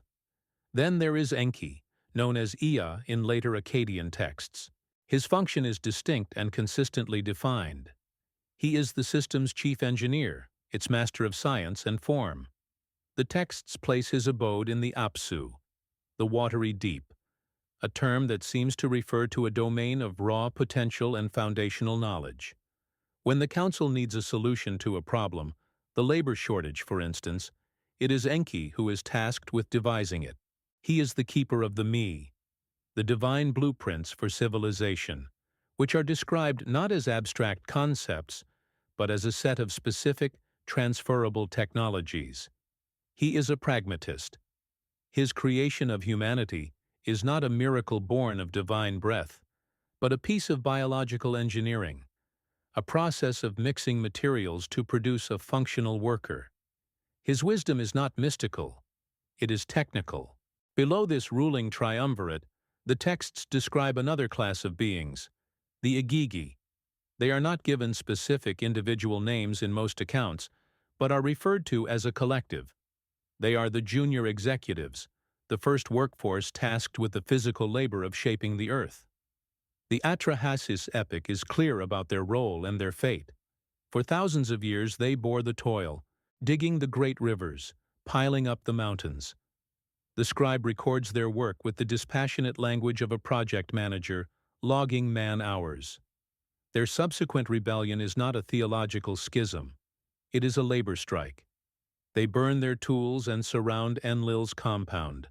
Then there is Enki, known as Ea in later Akkadian texts. His function is distinct and consistently defined. He is the system's chief engineer, its master of science and form. The texts place his abode in the Apsu, the watery deep, a term that seems to refer to a domain of raw potential and foundational knowledge. When the council needs a solution to a problem, the labor shortage, for instance, it is Enki who is tasked with devising it. He is the keeper of the me, the divine blueprints for civilization, which are described not as abstract concepts, but as a set of specific, transferable technologies. He is a pragmatist. His creation of humanity is not a miracle born of divine breath, but a piece of biological engineering, a process of mixing materials to produce a functional worker. His wisdom is not mystical, it is technical. Below this ruling triumvirate, the texts describe another class of beings, the Igigi. They are not given specific individual names in most accounts, but are referred to as a collective. They are the junior executives, the first workforce tasked with the physical labor of shaping the earth. The Atrahasis epic is clear about their role and their fate. For thousands of years they bore the toil, digging the great rivers, piling up the mountains. The scribe records their work with the dispassionate language of a project manager, logging man-hours. Their subsequent rebellion is not a theological schism. It is a labor strike. They burn their tools and surround Enlil's compound,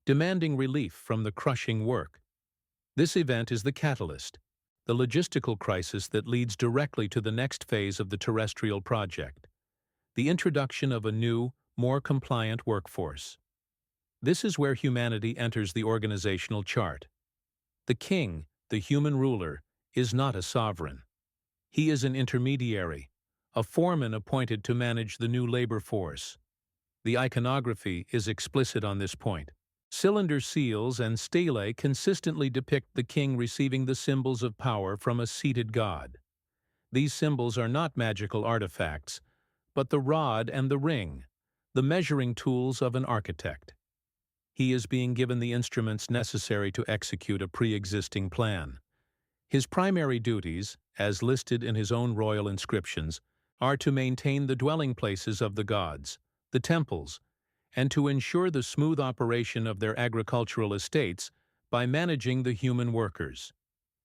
demanding relief from the crushing work. This event is the catalyst, the logistical crisis that leads directly to the next phase of the terrestrial project, the introduction of a new, more compliant workforce. This is where humanity enters the organizational chart. The king, the human ruler, is not a sovereign. He is an intermediary, a foreman appointed to manage the new labor force. The iconography is explicit on this point. Cylinder seals and stelae consistently depict the king receiving the symbols of power from a seated god. These symbols are not magical artifacts, but the rod and the ring, the measuring tools of an architect. He is being given the instruments necessary to execute a pre-existing plan. His primary duties, as listed in his own royal inscriptions, are to maintain the dwelling places of the gods, the temples, and to ensure the smooth operation of their agricultural estates by managing the human workers.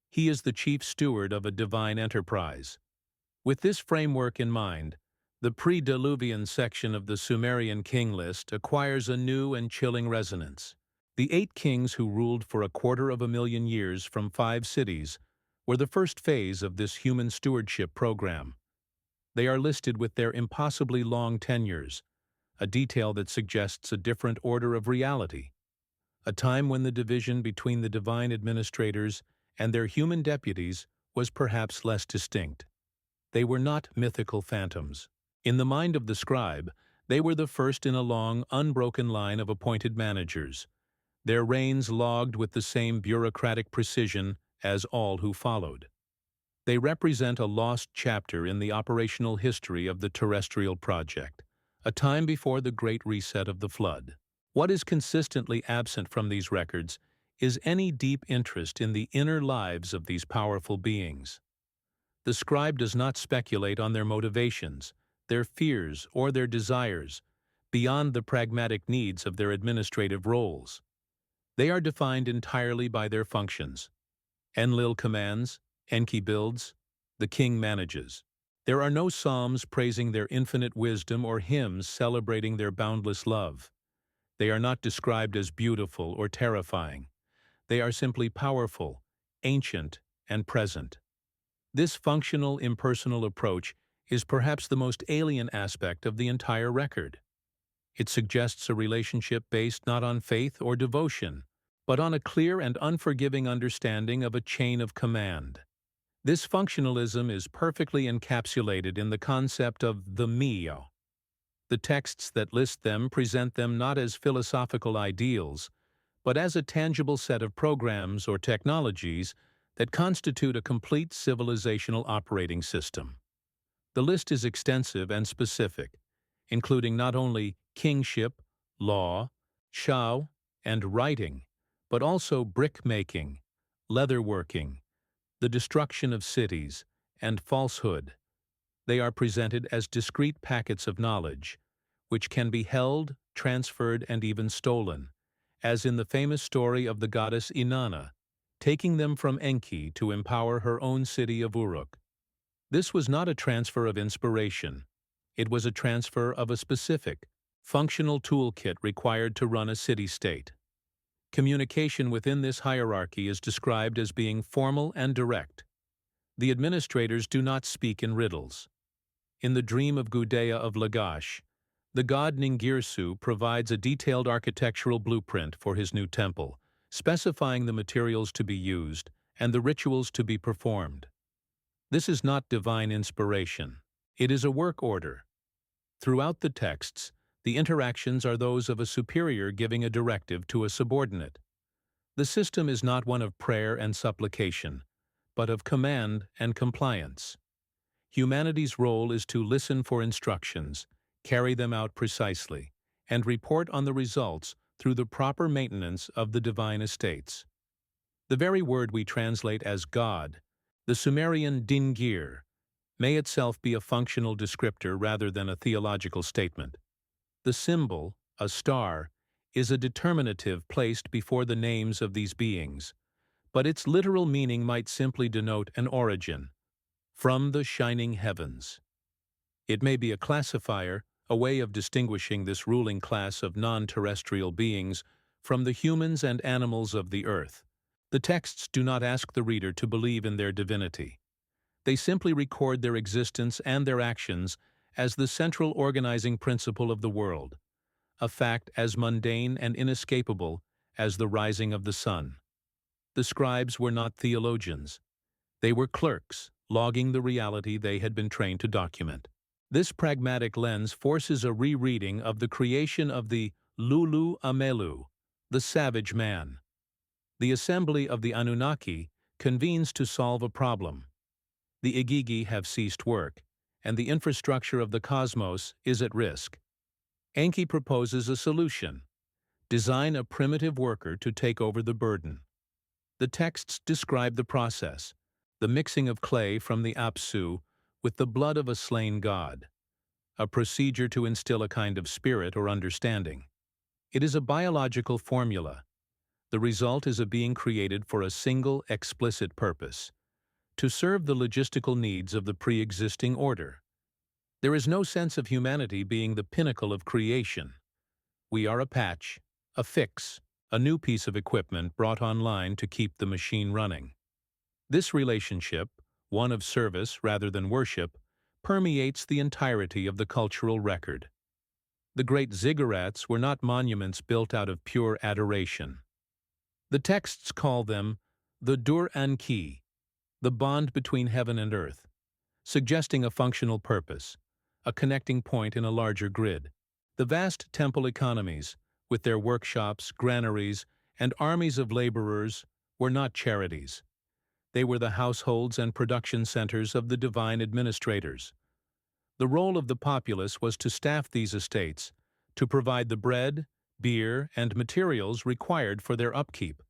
He is the chief steward of a divine enterprise. With this framework in mind, the pre-Diluvian section of the Sumerian king list acquires a new and chilling resonance. The 8 kings who ruled for 250,000 years from 5 cities were the first phase of this human stewardship program. They are listed with their impossibly long tenures, a detail that suggests a different order of reality, a time when the division between the divine administrators and their human deputies was perhaps less distinct. They were not mythical phantoms. In the mind of the scribe, they were the first in a long, unbroken line of appointed managers, their reigns logged with the same bureaucratic precision as all who followed. They represent a lost chapter in the operational history of the terrestrial project, a time before the Great Reset of the Flood. What is consistently absent from these records is any deep interest in the inner lives of these powerful beings. The scribe does not speculate on their motivations, their fears, or their desires, beyond the pragmatic needs of their administrative roles. They are defined entirely by their functions. Enlil commands, Enki builds, the king manages. There are no psalms praising their infinite wisdom or hymns celebrating their boundless love. They are not described as beautiful or terrifying. They are simply powerful, ancient, and present. This functional, impersonal approach is perhaps the most alien aspect of the entire record. It suggests a relationship based not on faith or devotion, but on a clear and unforgiving understanding of a chain of command. This functionalism is perfectly encapsulated in the concept of the mio. The texts that list them present them not as philosophical ideals, but as a tangible set of programs or technologies that constitute a complete civilizational operating system. The list is extensive and specific, including not only kingship, law, shao, and writing, but also brick-making, leatherworking, the destruction of cities, and falsehood. They are presented as discrete packets of knowledge, which can be held, transferred, and even stolen, as in the famous story of the goddess Inanna, taking them from Enki to empower her own city of Uruk. This was not a transfer of inspiration. It was a transfer of a specific, functional toolkit required to run a city-state. Communication within this hierarchy is described as being formal and direct. The administrators do not speak in riddles. In the dream of Gudea of Lagash, the god Ningirsu provides a detailed architectural blueprint for his new temple, specifying the materials to be used and the rituals to be performed. This is not divine inspiration. It is a work order. Throughout the texts, the interactions are those of a superior giving a directive to a subordinate. The system is not one of prayer and supplication, but of command and compliance. Humanity's role is to listen for instructions, carry them out precisely, and report on the results through the proper maintenance of the divine estates. The very word we translate as God, the Sumerian dingir, may itself be a functional descriptor rather than a theological statement. The symbol, a star, is a determinative placed before the names of these beings, but its literal meaning might simply denote an origin, from the shining heavens. It may be a classifier, a way of distinguishing this ruling class of non-terrestrial beings from the humans and animals of the earth. The texts do not ask the reader to believe in their divinity. They simply record their existence and their actions as the central organizing principle of the world, a fact as mundane and inescapable as the rising of the sun. The scribes were not theologians. They were clerks, logging the reality they had been trained to document. This pragmatic lens forces a rereading of the creation of the Lulu Amelu, the savage man. The assembly of the Anunnaki convenes to solve a problem. The Igigi have ceased work, and the infrastructure of the cosmos is at risk. Enki proposes a solution: design a primitive worker to take over the burden. The texts describe the process, the mixing of clay from the Apsu with the blood of a slain god, a procedure to instill a kind of spirit or understanding. It is a biological formula. The result is a being created for a single, explicit purpose: to serve the logistical needs of the pre-existing order. There is no sense of humanity being the pinnacle of creation. We are a patch, a fix, a new piece of equipment brought online to keep the machine running. This relationship, one of service rather than worship, permeates the entirety of the cultural record. The great ziggurats were not monuments built out of pure adoration. The texts call them the Dur Anki, the bond between heaven and earth, suggesting a functional purpose, a connecting point in a larger grid. The vast temple economies, with their workshops, granaries, and armies of laborers, were not charities. They were the households and production centers of the divine administrators. The role of the populace was to staff these estates, to provide the bread, beer, and materials required for their upkeep.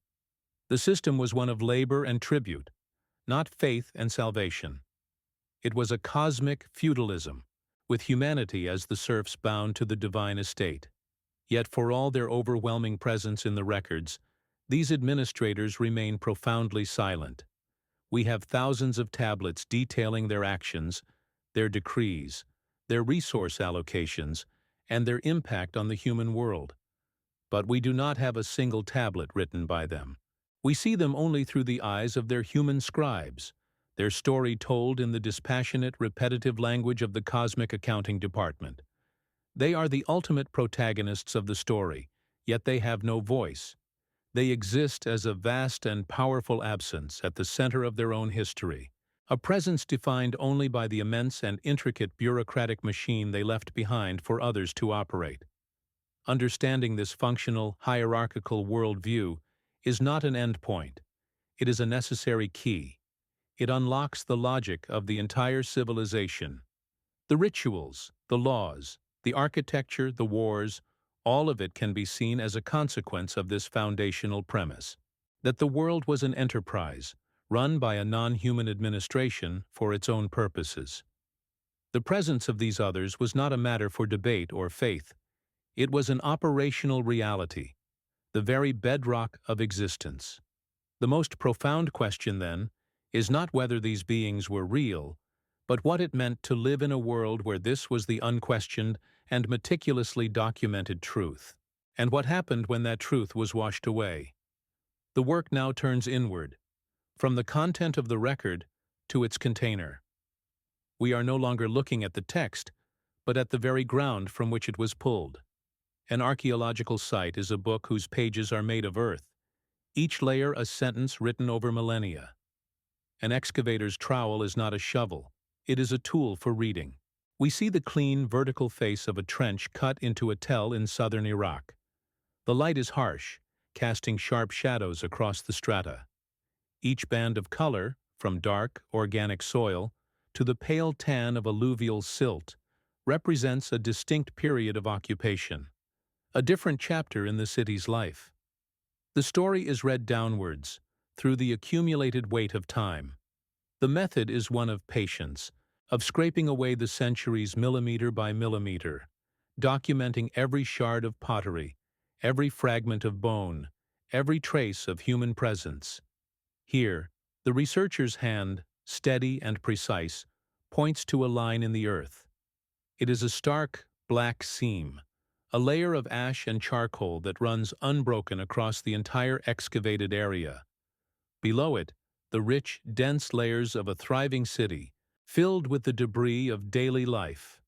The system was one of labor and tribute, not faith and salvation. It was a cosmic feudalism, with humanity as the serfs bound to the divine estate. Yet for all their overwhelming presence in the records, these administrators remain profoundly silent. We have thousands of tablets detailing their actions, their decrees, their resource allocations, and their impact on the human world. But we do not have a single tablet written by them. We see them only through the eyes of their human scribes, their story told in the dispassionate, repetitive language of the cosmic accounting department. They are the ultimate protagonists of the story, yet they have no voice. They exist as a vast and powerful absence at the center of their own history, a presence defined only by the immense and intricate bureaucratic machine they left behind for others to operate. Understanding this functional, hierarchical worldview is not an endpoint. It is a necessary key. It unlocks the logic of the entire civilization. The rituals, the laws, the architecture, the wars, all of it can be seen as a consequence of this foundational premise, that the world was an enterprise, run by a non-human administration for its own purposes. The presence of these others was not a matter for debate or faith. It was an operational reality, the very bedrock of existence. The most profound question, then, is not whether these beings were real, but what it meant to live in a world where this was the unquestioned and meticulously documented truth, and what happened when that truth was washed away. The work now turns inward, from the content of the record to its container. We are no longer looking at the text, but at the very ground from which it was pulled. An archaeological site is a book whose pages are made of earth, each layer a sentence written over millennia. An excavator's trowel is not a shovel, it is a tool for reading. We see the clean, vertical face of a trench cut into a tell in southern Iraq. The light is harsh, casting sharp shadows across the strata. Each band of color, from dark, organic soil to the pale tan of alluvial silt, represents a distinct period of occupation, a different chapter in the city's life. The story is read downwards, through the accumulated weight of time. The method is one of patience, of scraping away the centuries millimeter by millimeter, documenting every shard of pottery, every fragment of bone, every trace of human presence. Here, the researcher's hand, steady and precise, points to a line in the earth. It is a stark, black seam, a layer of ash and charcoal that runs unbroken across the entire excavated area. Below it, the rich, dense layers of a thriving city, filled with the debris of daily life.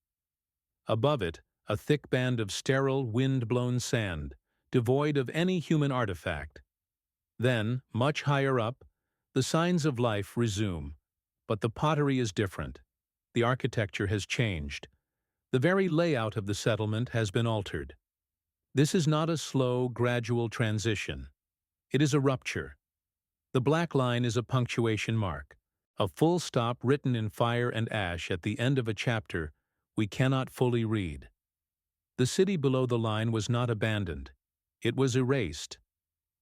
Above it, a thick band of sterile, wind-blown sand, devoid of any human artifact. Then, much higher up, the signs of life resume, but the pottery is different. The architecture has changed. The very layout of the settlement has been altered. This is not a slow, gradual transition. It is a rupture. The black line is a punctuation mark, a full stop written in fire and ash at the end of a chapter we cannot fully read. The city below the line was not abandoned. It was erased.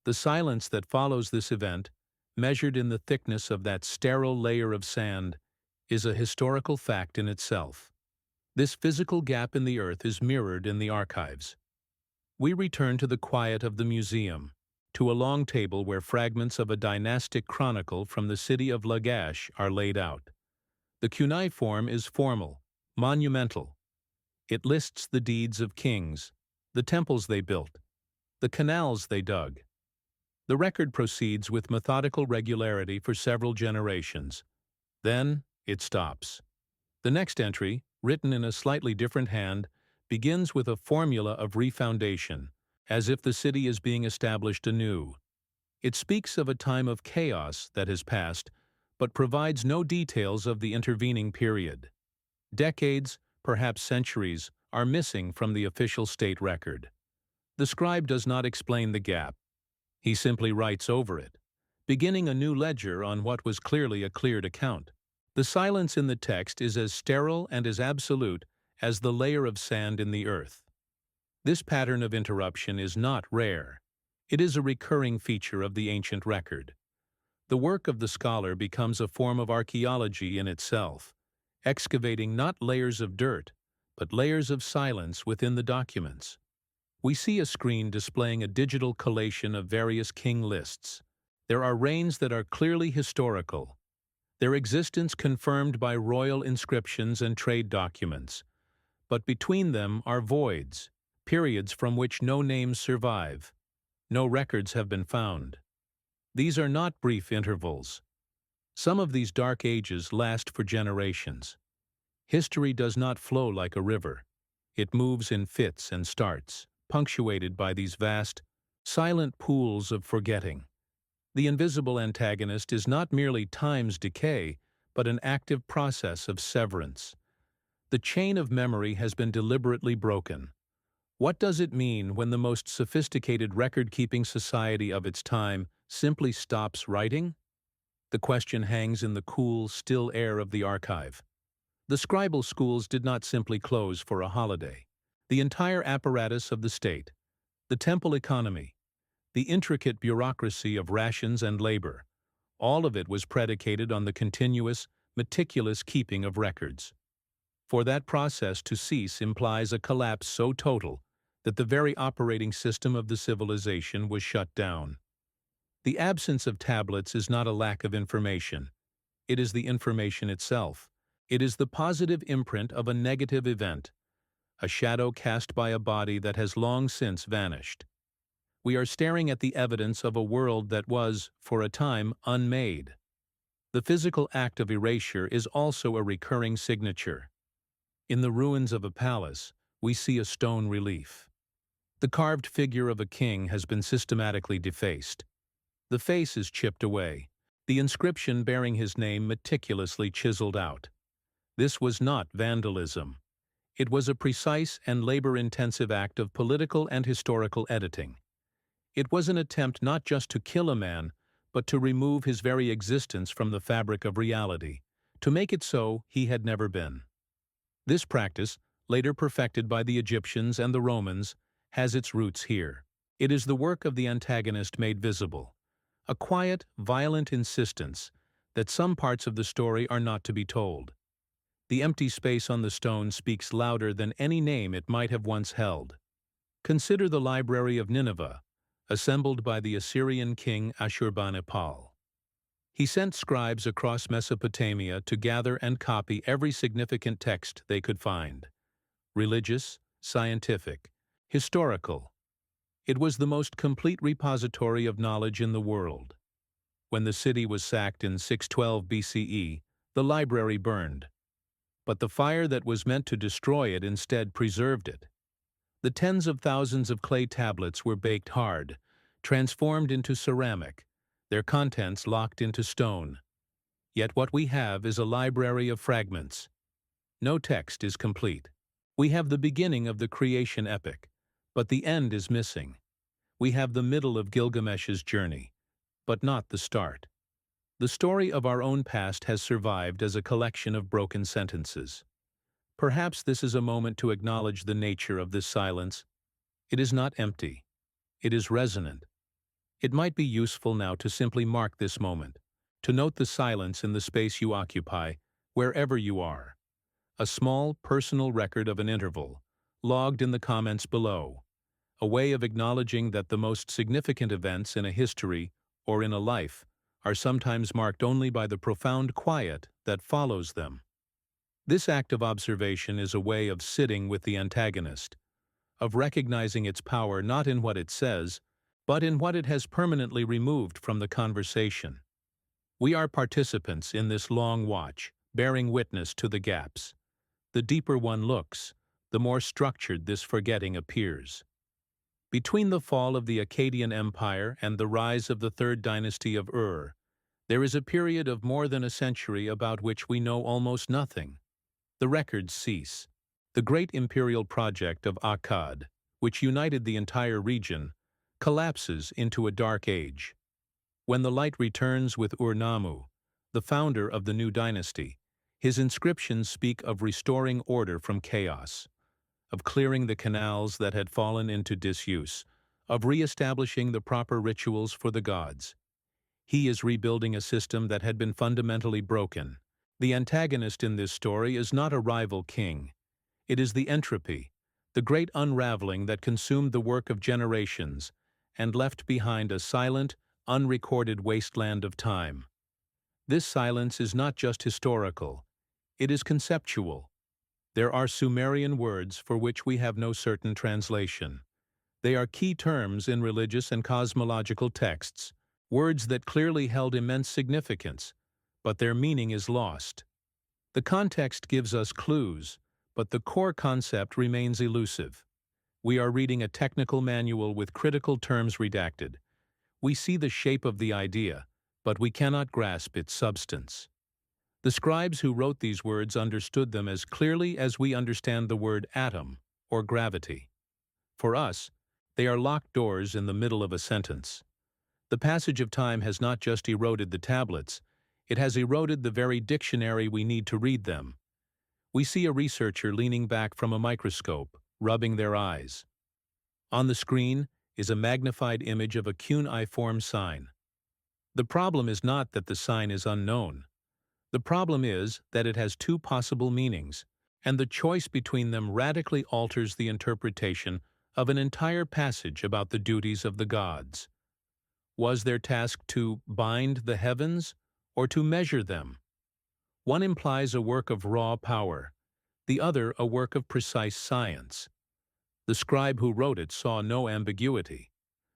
The silence that follows this event, measured in the thickness of that sterile layer of sand, is a historical fact in itself. This physical gap in the earth is mirrored in the archives. We return to the quiet of the museum, to a long table where fragments of a dynastic chronicle from the city of Lagash are laid out. The cuneiform is formal, monumental. It lists the deeds of kings, the temples they built, the canals they dug. The record proceeds with methodical regularity for several generations. Then it stops. The next entry, written in a slightly different hand, begins with a formula of refoundation, as if the city is being established anew. It speaks of a time of chaos that has passed, but provides no details of the intervening period. Decades, perhaps centuries, are missing from the official state record. The scribe does not explain the gap. He simply writes over it, beginning a new ledger on what was clearly a cleared account. The silence in the text is as sterile and as absolute as the layer of sand in the earth. This pattern of interruption is not rare. It is a recurring feature of the ancient record. The work of the scholar becomes a form of archaeology in itself, excavating not layers of dirt, but layers of silence within the documents. We see a screen displaying a digital collation of various king lists. There are reigns that are clearly historical, their existence confirmed by royal inscriptions and trade documents. But between them are voids, periods from which no names survive. No records have been found. These are not brief intervals. Some of these dark ages last for generations. History does not flow like a river. It moves in fits and starts, punctuated by these vast, silent pools of forgetting. The invisible antagonist is not merely time's decay, but an active process of severance. The chain of memory has been deliberately broken. What does it mean when the most sophisticated record-keeping society of its time simply stops writing? The question hangs in the cool, still air of the archive. The scribal schools did not simply close for a holiday. The entire apparatus of the state, the temple economy, the intricate bureaucracy of rations and labor, all of it was predicated on the continuous, meticulous keeping of records. For that process to cease implies a collapse so total that the very operating system of the civilization was shut down. The absence of tablets is not a lack of information. It is the information itself. It is the positive imprint of a negative event, a shadow cast by a body that has long since vanished. We are staring at the evidence of a world that was, for a time, unmade. The physical act of erasure is also a recurring signature. In the ruins of a palace, we see a stone relief. The carved figure of a king has been systematically defaced. The face is chipped away, the inscription bearing his name meticulously chiseled out. This was not vandalism. It was a precise and labor-intensive act of political and historical editing. It was an attempt not just to kill a man, but to remove his very existence from the fabric of reality, to make it so he had never been. This practice, later perfected by the Egyptians and the Romans, has its roots here. It is the work of the antagonist made visible, a quiet, violent insistence that some parts of the story are not to be told. The empty space on the stone speaks louder than any name it might have once held. Consider the Library of Nineveh, assembled by the Assyrian king Ashurbanipal. He sent scribes across Mesopotamia to gather and copy every significant text they could find. Religious, scientific, historical. It was the most complete repository of knowledge in the world. When the city was sacked in 612 BCE, the library burned. But the fire that was meant to destroy it instead preserved it. The tens of thousands of clay tablets were baked hard, transformed into ceramic, their contents locked into stone. Yet what we have is a library of fragments. No text is complete. We have the beginning of the creation epic, but the end is missing. We have the middle of Gilgamesh's journey, but not the start. The story of our own past has survived as a collection of broken sentences. Perhaps this is a moment to acknowledge the nature of this silence. It is not empty. It is resonant. It might be useful now to simply mark this moment, to note the silence in the space you occupy, wherever you are. A small, personal record of an interval, logged in the comments below. A way of acknowledging that the most significant events in a history or in a life are sometimes marked only by the profound quiet that follows them. This act of observation is a way of sitting with the antagonist, of recognizing its power not in what it says, but in what it has permanently removed from the conversation. We are participants in this long watch, bearing witness to the gaps. The deeper one looks, the more structured this forgetting appears. Between the fall of the Akkadian Empire and the rise of the third dynasty of Ur, there is a period of more than a century about which we know almost nothing. The records cease. The great imperial project of Akkad, which united the entire region, collapses into a dark age. When the light returns with Ur-Nammu, the founder of the new dynasty, his inscriptions speak of restoring order from chaos, of clearing the canals that had fallen into disuse, of re-establishing the proper rituals for the gods. He is rebuilding a system that had been fundamentally broken. The antagonist in this story is not a rival king. It is the entropy, the great unraveling that consumed the work of generations and left behind a silent, unrecorded wasteland of time. This silence is not just historical, it is conceptual. There are Sumerian words for which we have no certain translation. They are key terms in religious and cosmological texts, words that clearly held immense significance, but their meaning is lost. The context gives us clues, but the core concept remains elusive. We are reading a technical manual with critical terms redacted. We see the shape of the idea, but we cannot grasp its substance. The scribes who wrote these words understood them as clearly as we understand the word atom or gravity. For us, they are locked doors in the middle of a sentence. The passage of time has not just eroded the tablets, it has eroded the very dictionary we need to read them. We see a researcher leaning back from a microscope, rubbing their eyes. On the screen is a magnified image of a cuneiform sign. The problem is not that the sign is unknown. The problem is that it has two possible meanings, and the choice between them radically alters the interpretation of an entire passage about the duties of the gods. Was their task to bind the heavens or to measure them? One implies a work of raw power, the other a work of precise science. The scribe who wrote it saw no ambiguity,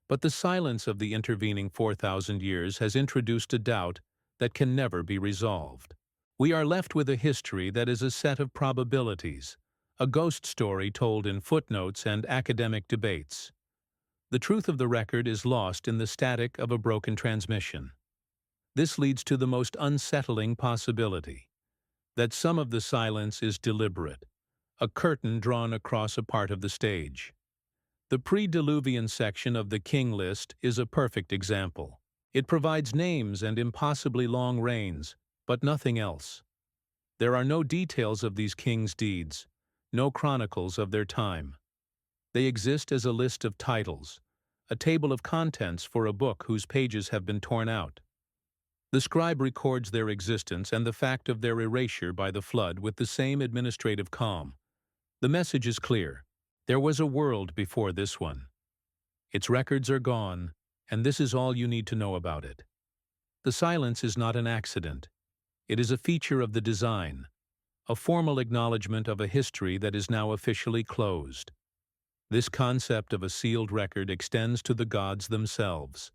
but the silence of the intervening 4,000 years has introduced a doubt that can never be resolved. We are left with a history that is a set of probabilities, a ghost story told in footnotes and academic debates. The truth of the record is lost in the static of a broken transmission. This leads to the most unsettling possibility, that some of the silence is deliberate, a curtain drawn across a part of the stage. The pre-Diluvian section of the king list is a perfect example. It provides names and impossibly long reigns, but nothing else. There are no details of these kings' deeds, no chronicles of their time. They exist as a list of titles, a table of contents for a book whose pages have been torn out. The scribe records their existence and the fact of their erasure by the flood with the same administrative calm. The message is clear. There was a world before this one. Its records are gone, and this is all you need to know about it. The silence is not an accident. It is a feature of the design, a formal acknowledgement of a history that is now officially closed. This concept of a sealed record extends to the gods themselves.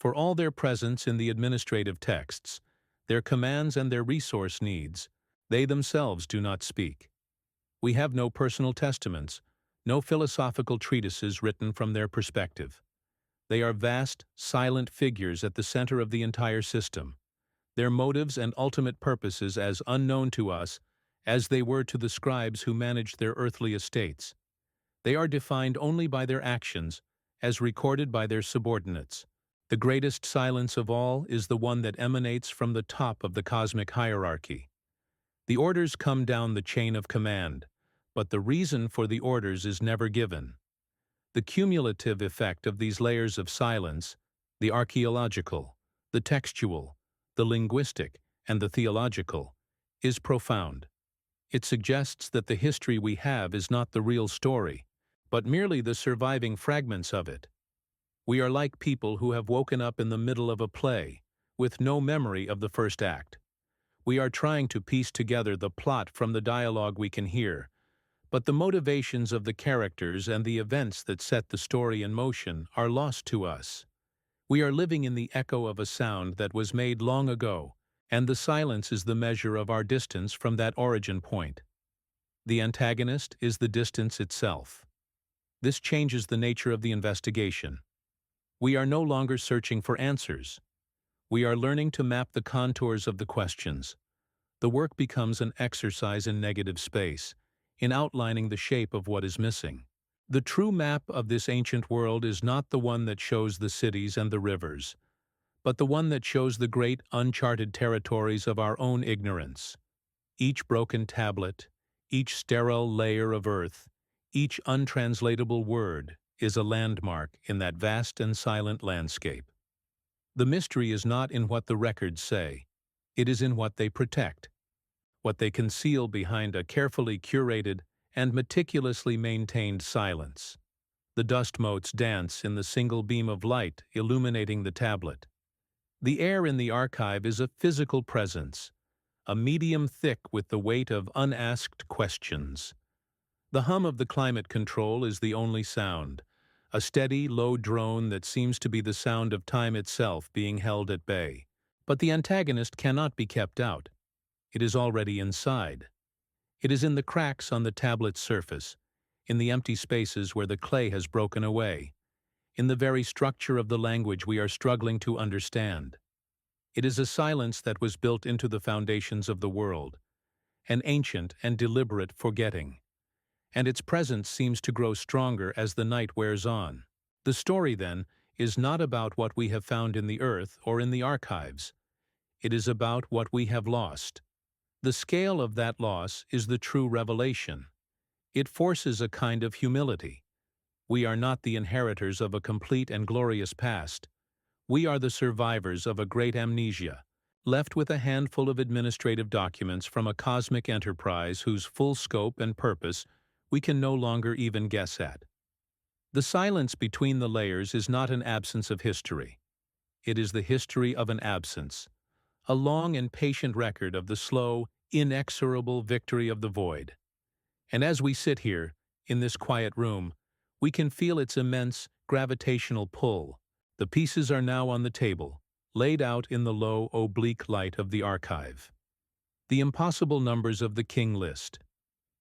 For all their presence in the administrative texts, their commands and their resource needs, they themselves do not speak. We have no personal testaments, no philosophical treatises written from their perspective. They are vast, silent figures at the center of the entire system, their motives and ultimate purposes as unknown to us as they were to the scribes who managed their earthly estates. They are defined only by their actions, as recorded by their subordinates. The greatest silence of all is the one that emanates from the top of the cosmic hierarchy. The orders come down the chain of command, but the reason for the orders is never given. The cumulative effect of these layers of silence, the archaeological, the textual, the linguistic, and the theological, is profound. It suggests that the history we have is not the real story, but merely the surviving fragments of it. We are like people who have woken up in the middle of a play, with no memory of the first act. We are trying to piece together the plot from the dialogue we can hear, but the motivations of the characters and the events that set the story in motion are lost to us. We are living in the echo of a sound that was made long ago, and the silence is the measure of our distance from that origin point. The antagonist is the distance itself. This changes the nature of the investigation. We are no longer searching for answers. We are learning to map the contours of the questions. The work becomes an exercise in negative space, in outlining the shape of what is missing. The true map of this ancient world is not the one that shows the cities and the rivers, but the one that shows the great uncharted territories of our own ignorance. Each broken tablet, each sterile layer of earth, each untranslatable word is a landmark in that vast and silent landscape. The mystery is not in what the records say, it is in what they protect, what they conceal behind a carefully curated and meticulously maintained silence. The dust motes dance in the single beam of light illuminating the tablet. The air in the archive is a physical presence, a medium thick with the weight of unasked questions. The hum of the climate control is the only sound, a steady, low drone that seems to be the sound of time itself being held at bay. But the antagonist cannot be kept out. It is already inside. It is in the cracks on the tablet's surface, in the empty spaces where the clay has broken away, in the very structure of the language we are struggling to understand. It is a silence that was built into the foundations of the world, an ancient and deliberate forgetting. And its presence seems to grow stronger as the night wears on. The story, then, is not about what we have found in the earth or in the archives. It is about what we have lost. The scale of that loss is the true revelation. It forces a kind of humility. We are not the inheritors of a complete and glorious past. We are the survivors of a great amnesia, left with a handful of administrative documents from a cosmic enterprise whose full scope and purpose we can no longer even guess at. The silence between the layers is not an absence of history. It is the history of an absence, a long and patient record of the slow, inexorable victory of the void. And as we sit here, in this quiet room, we can feel its immense gravitational pull. The pieces are now on the table, laid out in the low, oblique light of the archive. The impossible numbers of the king list,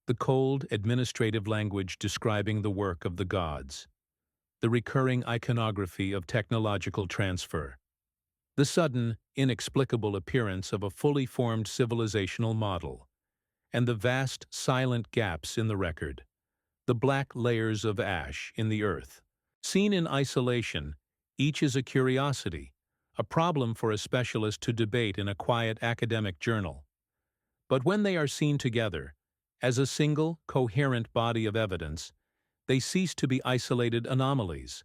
the cold, administrative language describing the work of the gods, the recurring iconography of technological transfer, the sudden, inexplicable appearance of a fully formed civilizational model, and the vast, silent gaps in the record, the black layers of ash in the earth. Seen in isolation, each is a curiosity, a problem for a specialist to debate in a quiet academic journal. But when they are seen together, as a single, coherent body of evidence, they cease to be isolated anomalies.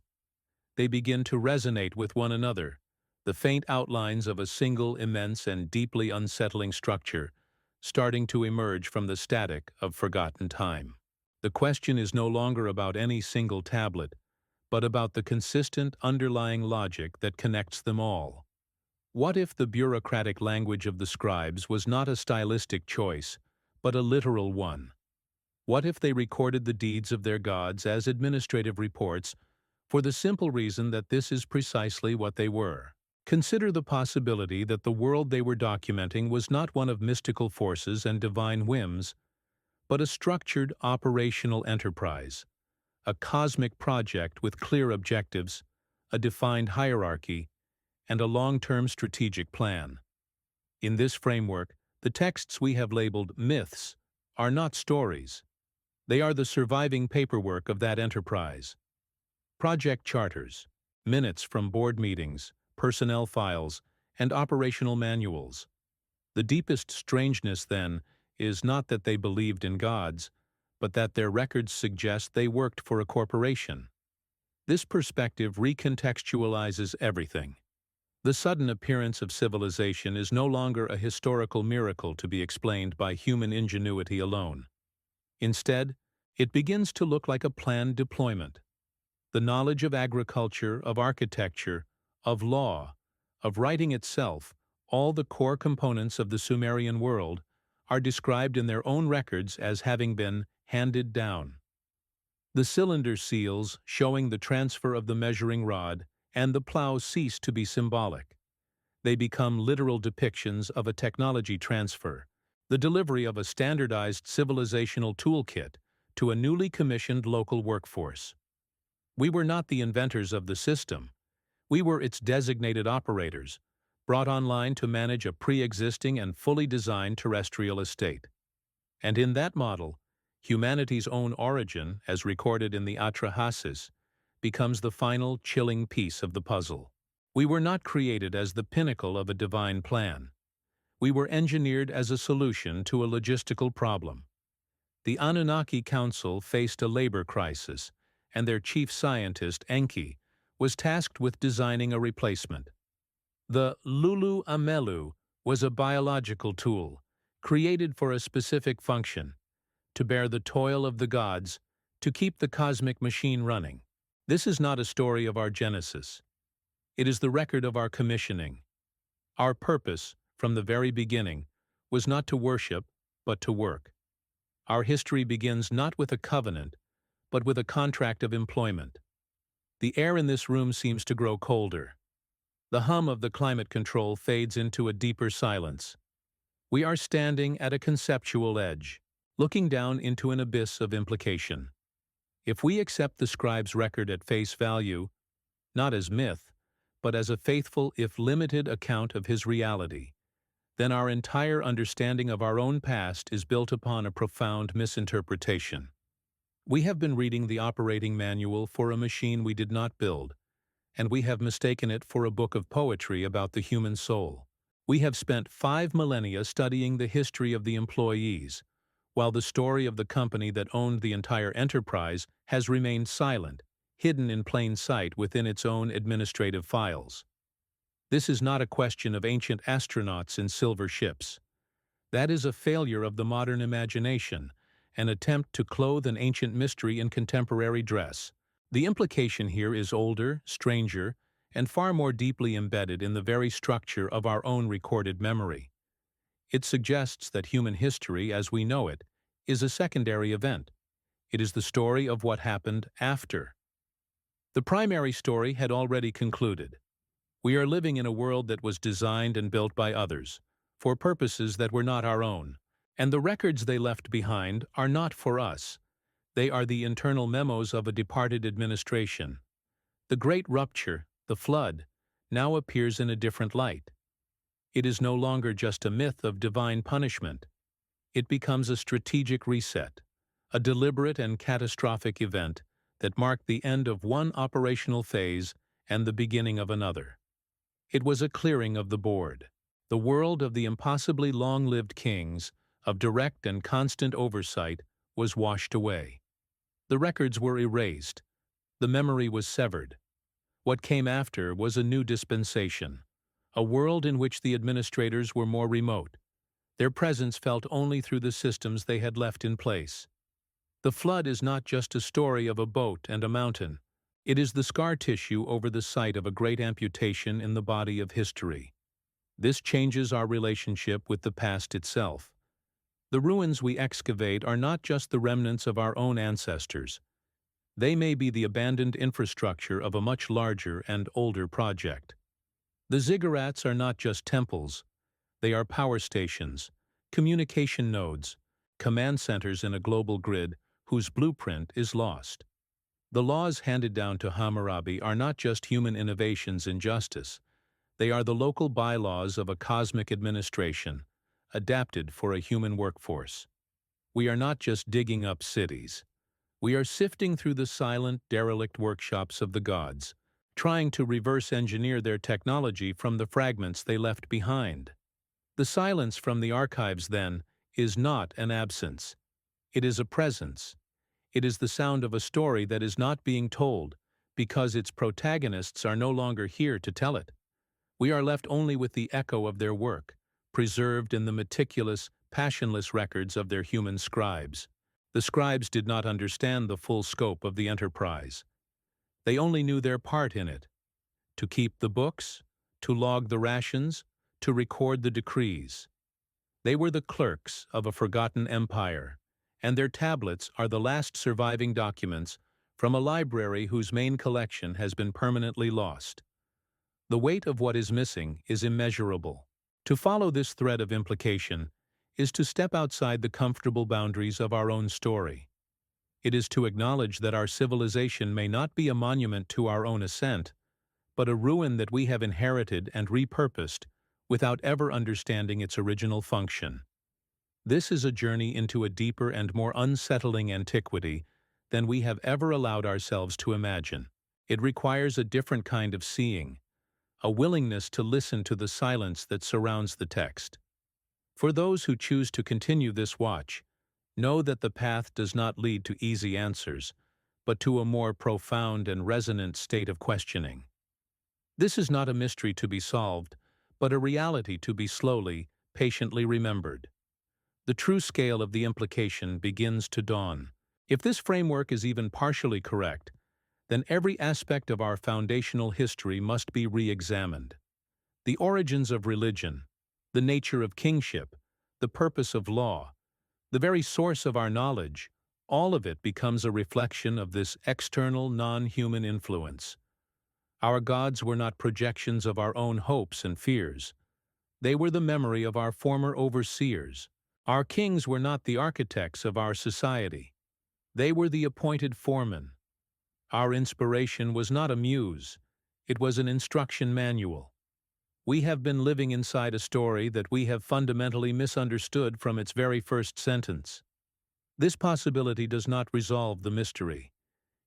They begin to resonate with one another, the faint outlines of a single immense and deeply unsettling structure, starting to emerge from the static of forgotten time. The question is no longer about any single tablet, but about the consistent underlying logic that connects them all. What if the bureaucratic language of the scribes was not a stylistic choice, but a literal one? What if they recorded the deeds of their gods as administrative reports for the simple reason that this is precisely what they were? Consider the possibility that the world they were documenting was not one of mystical forces and divine whims, but a structured operational enterprise, a cosmic project with clear objectives, a defined hierarchy, and a long-term strategic plan. In this framework, the texts we have labeled myths are not stories. They are the surviving paperwork of that enterprise. Project charters, minutes from board meetings, personnel files, and operational manuals. The deepest strangeness, then, is not that they believed in gods, but that their records suggest they worked for a corporation. This perspective recontextualizes everything. The sudden appearance of civilization is no longer a historical miracle to be explained by human ingenuity alone. Instead, it begins to look like a planned deployment. The knowledge of agriculture, of architecture, of law, of writing itself, all the core components of the Sumerian world, are described in their own records as having been handed down. The cylinder seals showing the transfer of the measuring rod and the plow cease to be symbolic. They become literal depictions of a technology transfer, the delivery of a standardized civilizational toolkit to a newly commissioned local workforce. We were not the inventors of the system. We were its designated operators, brought online to manage a pre-existing and fully designed terrestrial estate. And in that model, Humanity's own origin, as recorded in the Atrahasis, becomes the final chilling piece of the puzzle. We were not created as the pinnacle of a divine plan. We were engineered as a solution to a logistical problem. The Anunnaki Council faced a labor crisis, and their chief scientist, Enki, was tasked with designing a replacement. The Lulu Amelu was a biological tool, created for a specific function, to bear the toil of the gods, to keep the cosmic machine running. This is not a story of our genesis. It is the record of our commissioning. Our purpose, from the very beginning, was not to worship, but to work. Our history begins not with a covenant, but with a contract of employment. The air in this room seems to grow colder. The hum of the climate control fades into a deeper silence. We are standing at a conceptual edge, looking down into an abyss of implication. If we accept the scribe's record at face value, not as myth, but as a faithful if limited account of his reality, then our entire understanding of our own past is built upon a profound misinterpretation. We have been reading the operating manual for a machine we did not build, and we have mistaken it for a book of poetry about the human soul. We have spent 5 millennia studying the history of the employees, while the story of the company that owned the entire enterprise has remained silent, hidden in plain sight within its own administrative files. This is not a question of ancient astronauts in silver ships. That is a failure of the modern imagination, an attempt to clothe an ancient mystery in contemporary dress. The implication here is older, stranger, and far more deeply embedded in the very structure of our own recorded memory. It suggests that human history, as we know it, is a secondary event. It is the story of what happened after. The primary story had already concluded. We are living in a world that was designed and built by others, for purposes that were not our own, and the records they left behind are not for us. They are the internal memos of a departed administration. The great rupture, the flood, now appears in a different light. It is no longer just a myth of divine punishment. It becomes a strategic reset, a deliberate and catastrophic event that marked the end of one operational phase and the beginning of another. It was a clearing of the board. The world of the impossibly long-lived kings, of direct and constant oversight, was washed away. The records were erased. The memory was severed. What came after was a new dispensation, a world in which the administrators were more remote. Their presence felt only through the systems they had left in place. The flood is not just a story of a boat and a mountain. It is the scar tissue over the site of a great amputation in the body of history. This changes our relationship with the past itself. The ruins we excavate are not just the remnants of our own ancestors. They may be the abandoned infrastructure of a much larger and older project. The ziggurats are not just temples. They are power stations, communication nodes, command centers in a global grid whose blueprint is lost. The laws handed down to Hammurabi are not just human innovations in justice. They are the local bylaws of a cosmic administration, adapted for a human workforce. We are not just digging up cities. We are sifting through the silent, derelict workshops of the gods, trying to reverse engineer their technology from the fragments they left behind. The silence from the archives, then, is not an absence. It is a presence. It is the sound of a story that is not being told, because its protagonists are no longer here to tell it. We are left only with the echo of their work, preserved in the meticulous, passionless records of their human scribes. The scribes did not understand the full scope of the enterprise. They only knew their part in it: to keep the books, to log the rations, to record the decrees. They were the clerks of a forgotten empire, and their tablets are the last surviving documents from a library whose main collection has been permanently lost. The weight of what is missing is immeasurable. To follow this thread of implication is to step outside the comfortable boundaries of our own story. It is to acknowledge that our civilization may not be a monument to our own ascent, but a ruin that we have inherited and repurposed without ever understanding its original function. This is a journey into a deeper and more unsettling antiquity than we have ever allowed ourselves to imagine. It requires a different kind of seeing, a willingness to listen to the silence that surrounds the text. For those who choose to continue this watch, know that the path does not lead to easy answers, but to a more profound and resonant state of questioning. This is not a mystery to be solved, but a reality to be slowly, patiently remembered. The true scale of the implication begins to dawn. If this framework is even partially correct, then every aspect of our foundational history must be re-examined. The origins of religion, the nature of kingship, the purpose of law, the very source of our knowledge, all of it becomes a reflection of this external, non-human influence. Our gods were not projections of our own hopes and fears. They were the memory of our former overseers. Our kings were not the architects of our society. They were the appointed foremen. Our inspiration was not a muse. It was an instruction manual. We have been living inside a story that we have fundamentally misunderstood from its very first sentence. This possibility does not resolve the mystery.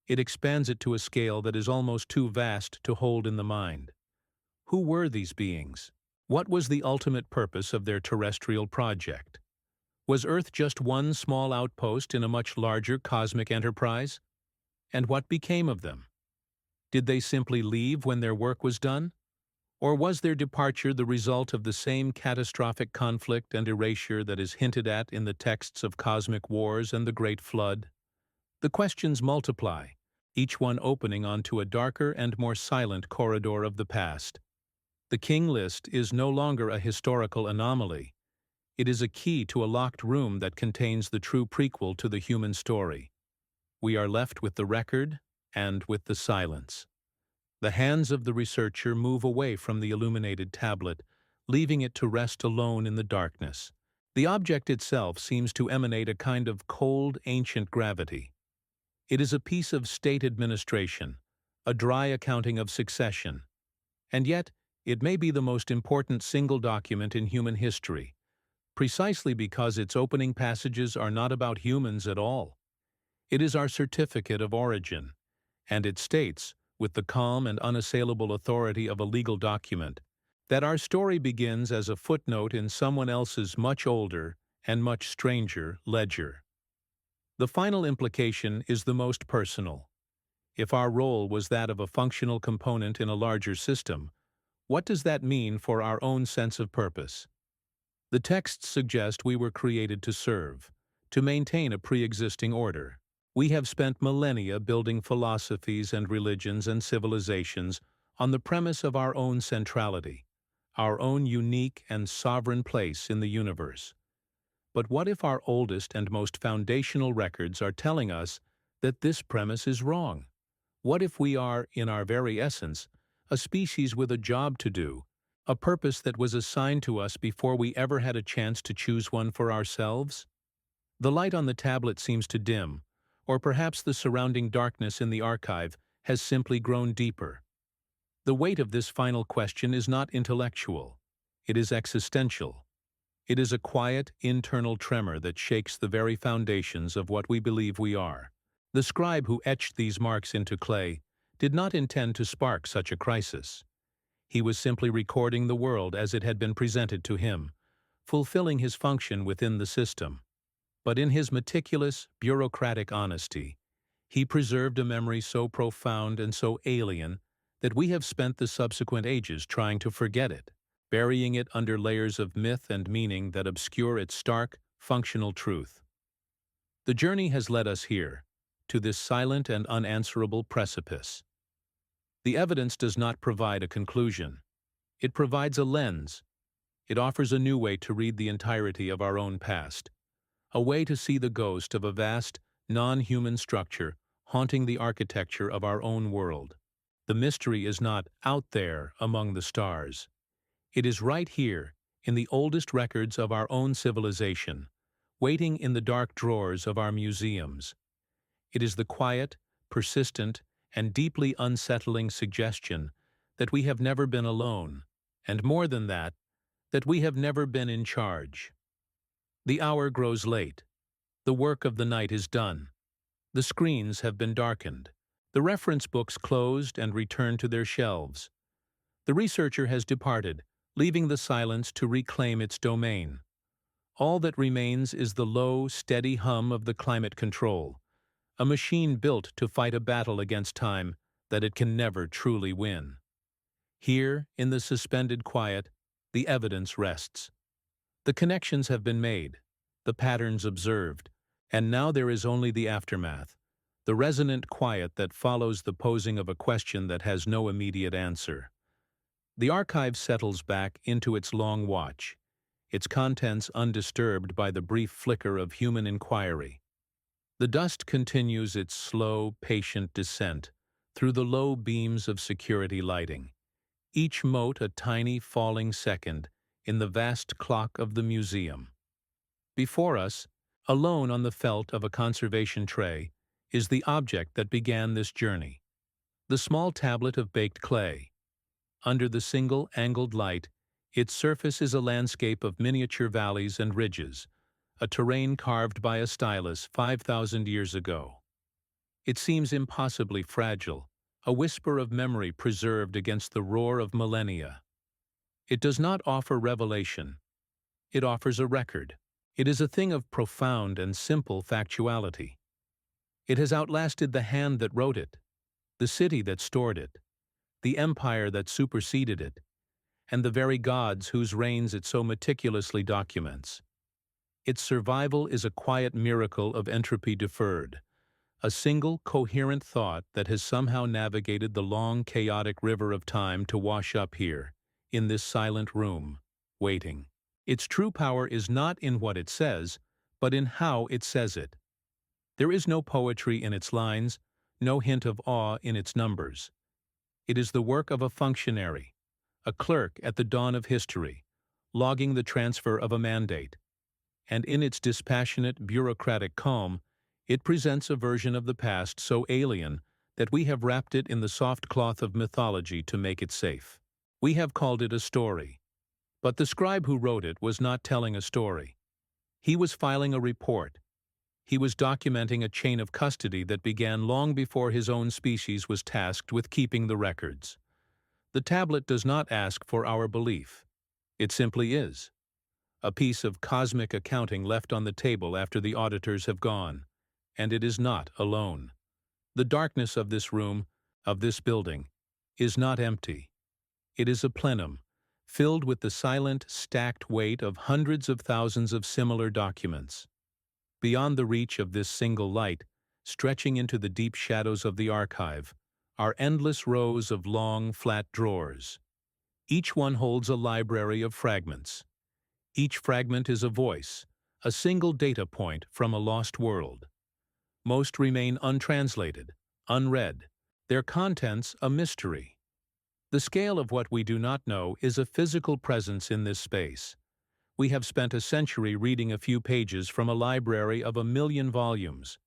It expands it to a scale that is almost too vast to hold in the mind. Who were these beings? What was the ultimate purpose of their terrestrial project? Was Earth just one small outpost in a much larger cosmic enterprise? And what became of them? Did they simply leave when their work was done? Or was their departure the result of the same catastrophic conflict and erasure that is hinted at in the texts of cosmic wars and the Great Flood? The questions multiply, each one opening onto a darker and more silent corridor of the past. The King List is no longer a historical anomaly. It is a key to a locked room that contains the true prequel to the human story. We are left with the record and with the silence. The hands of the researcher move away from the illuminated tablet, leaving it to rest alone in the darkness. The object itself seems to emanate a kind of cold, ancient gravity. It is a piece of state administration, a dry accounting of succession. And yet, it may be the most important single document in human history, precisely because its opening passages are not about humans at all. It is our certificate of origin, and it states, with the calm and unassailable authority of a legal document, that our story begins as a footnote in someone else's much older and much stranger ledger. The final implication is the most personal. If our role was that of a functional component in a larger system, what does that mean for our own sense of purpose? The texts suggest we were created to serve, to maintain a pre-existing order. We have spent millennia building philosophies and religions and civilizations on the premise of our own centrality, our own unique and sovereign place in the universe. But what if our oldest and most foundational records are telling us that this premise is wrong? What if we are, in our very essence, a species with a job to do, a purpose that was assigned to us before we ever had a chance to choose one for ourselves? The light on the tablet seems to dim, or perhaps the surrounding darkness in the archive has simply grown deeper. The weight of this final question is not intellectual. It is existential. It is a quiet, internal tremor that shakes the very foundations of what we believe we are. The scribe who etched these marks into clay did not intend to spark such a crisis. He was simply recording the world as it had been presented to him, fulfilling his function within the system. But in his meticulous, bureaucratic honesty, he preserved a memory so profound and so alien that we have spent the subsequent ages trying to forget it, burying it under layers of myth and meaning that obscure its stark, functional truth. The journey has led us here, to this silent and unanswerable precipice. The evidence does not provide a conclusion. It provides a lens. It offers a new way to read the entirety of our own past, a way to see the ghost of a vast, non-human structure haunting the architecture of our own world. The mystery is not out there among the stars. It is right here, in the oldest records of our own civilization, waiting in the dark drawers of our museums. It is the quiet, persistent, and deeply unsettling suggestion that we have never been alone, and more than that we have never been in charge. The hour grows late. The work of the night is done. The screens have been darkened. The reference books closed and returned to their shelves. The researcher has departed, leaving the silence to reclaim its domain. All that remains is the low, steady hum of the climate control, a machine built to fight a battle against time that it can never truly win. Here, in the suspended quiet, the evidence rests. The connections have been made, the patterns observed, and now there is only the aftermath, the resonant quiet that follows the posing of a question that has no immediate answer. The archive settles back into its long watch, its contents undisturbed by the brief flicker of human inquiry. The dust continues its slow, patient descent through the low beams of security lighting, each mote a tiny falling second in the vast clock of the museum. Before us, alone on the felt of a conservation tray, is the object that began this journey, the small tablet of baked clay. Under the single angled light, its surface is a landscape of miniature valleys and ridges, a terrain carved by a stylus 5,000 years ago. It seems impossibly fragile, a whisper of memory preserved against the roar of millennia. It does not offer revelation. It offers a record. It is a thing of profound and simple factuality. It has outlasted the hand that wrote it, the city that stored it, the empire that superseded it, and the very gods whose reigns it so meticulously documents. Its survival is a quiet miracle of entropy deferred, a single coherent thought that has somehow navigated the long, chaotic river of time to wash up here, in this silent room, waiting. Its true power is not in what it says, but in how it says it. There is no poetry in its lines, no hint of awe in its numbers. It is the work of a functionary, a clerk at the dawn of history, logging the transfer of a mandate. And in its dispassionate, bureaucratic calm, it presents a version of the past so alien that we have wrapped it in the soft cloth of mythology to make it safe. We have called it a story. But the scribe who wrote it was not telling a story. He was filing a report. He was documenting a chain of custody that began long before his own species was tasked with keeping the records. The tablet does not ask for our belief. It simply is. A piece of cosmic accounting left on the table after the auditors have gone, and it is not alone. The darkness of this room, of this building, is not empty. It is a plenum, filled with the silent, stacked weight of hundreds of thousands of similar documents. Beyond the reach of this single light, stretching into the deep shadows of the archive, are endless rows of long, flat drawers. Each one holds a library of fragments. Each fragment is a voice, a single data point from a lost world. Most remain untranslated, unread, their contents a mystery. The scale of what we do not know is a physical presence in this space. We have spent a century reading a few pages from a library of 1,000,000 volumes.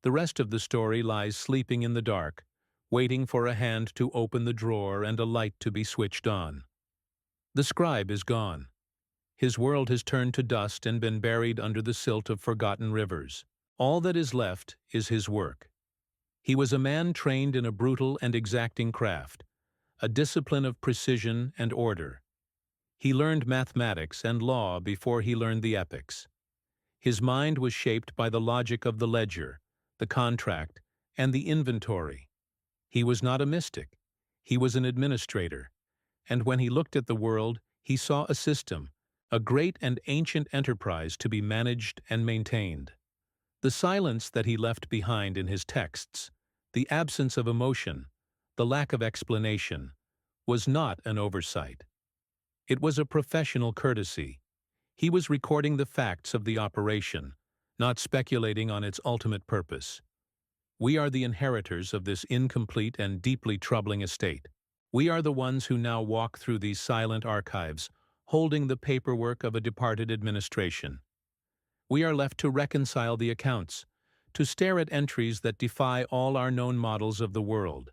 The rest of the story lies sleeping in the dark, waiting for a hand to open the drawer and a light to be switched on. The scribe is gone. His world has turned to dust and been buried under the silt of forgotten rivers. All that is left is his work. He was a man trained in a brutal and exacting craft, a discipline of precision and order. He learned mathematics and law before he learned the epics. His mind was shaped by the logic of the ledger, the contract, and the inventory. He was not a mystic. He was an administrator. And when he looked at the world, he saw a system, a great and ancient enterprise to be managed and maintained. The silence that he left behind in his texts, the absence of emotion, the lack of explanation, was not an oversight. It was a professional courtesy. He was recording the facts of the operation, not speculating on its ultimate purpose. We are the inheritors of this incomplete and deeply troubling estate. We are the ones who now walk through these silent archives, holding the paperwork of a departed administration. We are left to reconcile the accounts, to stare at entries that defy all our known models of the world.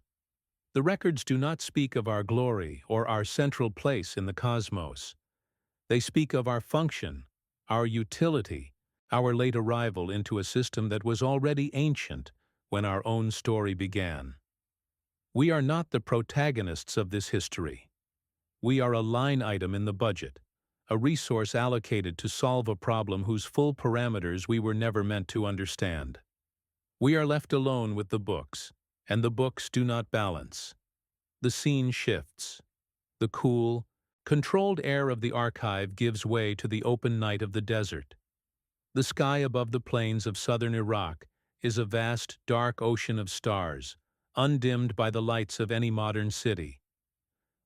The records do not speak of our glory or our central place in the cosmos. They speak of our function, our utility, our late arrival into a system that was already ancient when our own story began. We are not the protagonists of this history. We are a line item in the budget, a resource allocated to solve a problem whose full parameters we were never meant to understand. We are left alone with the books, and the books do not balance. The scene shifts. The cool, controlled air of the archive gives way to the open night of the desert. The sky above the plains of southern Iraq is a vast, dark ocean of stars, undimmed by the lights of any modern city.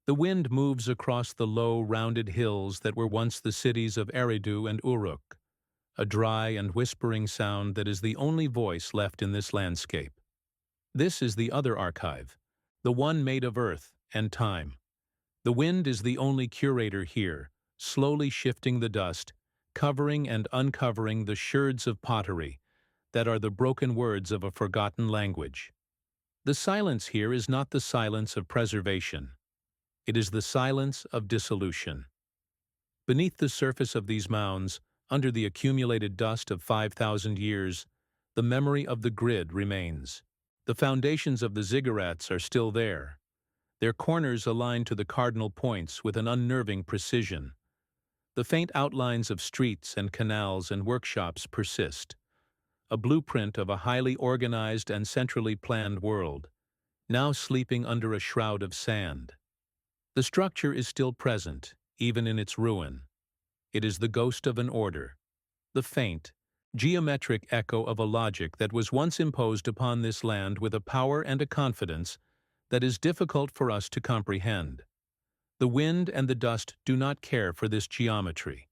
The wind moves across the low, rounded hills that were once the cities of Eridu and Uruk, a dry and whispering sound that is the only voice left in this landscape. This is the other archive, the one made of earth and time. The wind is the only curator here, slowly shifting the dust, covering and uncovering the sherds of pottery that are the broken words of a forgotten language. The silence here is not the silence of preservation. It is the silence of dissolution. Beneath the surface of these mounds, under the accumulated dust of 5,000 years, the memory of the grid remains. The foundations of the ziggurats are still there, their corners aligned to the cardinal points with an unnerving precision. The faint outlines of streets and canals and workshops persist, a blueprint of a highly organized and centrally planned world, now sleeping under a shroud of sand. The structure is still present, even in its ruin. It is the ghost of an order, the faint, geometric echo of a logic that was once imposed upon this land with a power and a confidence that is difficult for us to comprehend. The wind and the dust do not care for this geometry.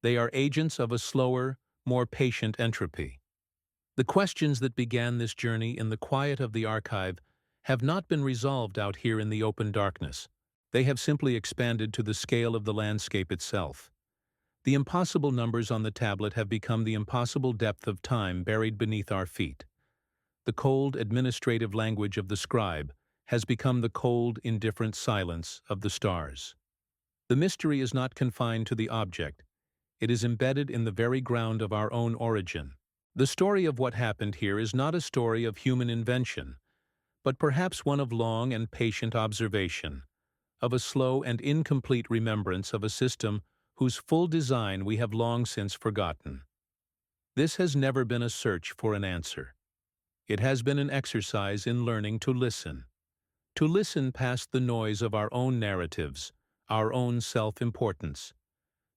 They are agents of a slower, more patient entropy. The questions that began this journey in the quiet of the archive have not been resolved out here in the open darkness. They have simply expanded to the scale of the landscape itself. The impossible numbers on the tablet have become the impossible depth of time buried beneath our feet. The cold, administrative language of the scribe has become the cold, indifferent silence of the stars. The mystery is not confined to the object. It is embedded in the very ground of our own origin. The story of what happened here is not a story of human invention, but perhaps one of long and patient observation, of a slow and incomplete remembrance of a system whose full design we have long since forgotten. This has never been a search for an answer. It has been an exercise in learning to listen past the noise of our own narratives, our own self-importance,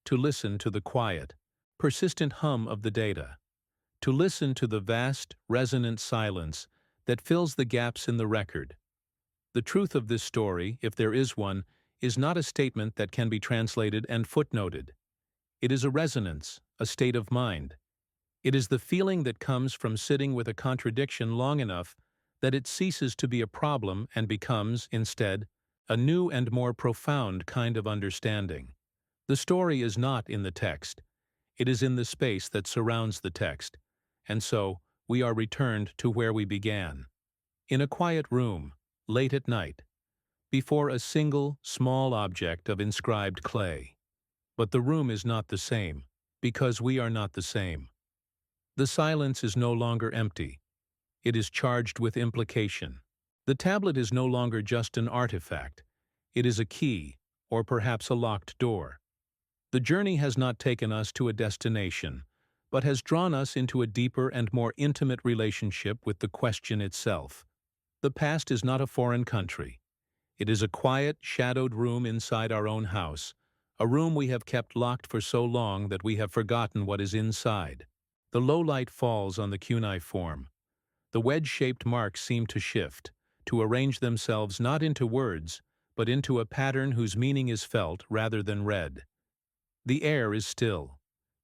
to listen to the quiet, persistent hum of the data, to listen to the vast, resonant silence that fills the gaps in the record. The truth of this story, if there is one, is not a statement that can be translated and footnoted. It is a resonance, a state of mind. It is the feeling that comes from sitting with a contradiction long enough that it ceases to be a problem and becomes, instead, a new and more profound kind of understanding. The story is not in the text. It is in the space that surrounds the text, and so we are returned to where we began. In a quiet room, late at night, before a single, small object of inscribed clay. But the room is not the same, because we are not the same. The silence is no longer empty. It is charged with implication. The tablet is no longer just an artifact. It is a key, or perhaps a locked door. The journey has not taken us to a destination, but has drawn us into a deeper and more intimate relationship with the question itself. The past is not a foreign country. It is a quiet, shadowed room inside our own house, a room we have kept locked for so long that we have forgotten what is inside. The low light falls on the cuneiform. The wedge-shaped marks seem to shift, to arrange themselves not into words, but into a pattern whose meaning is felt rather than read. The air is still.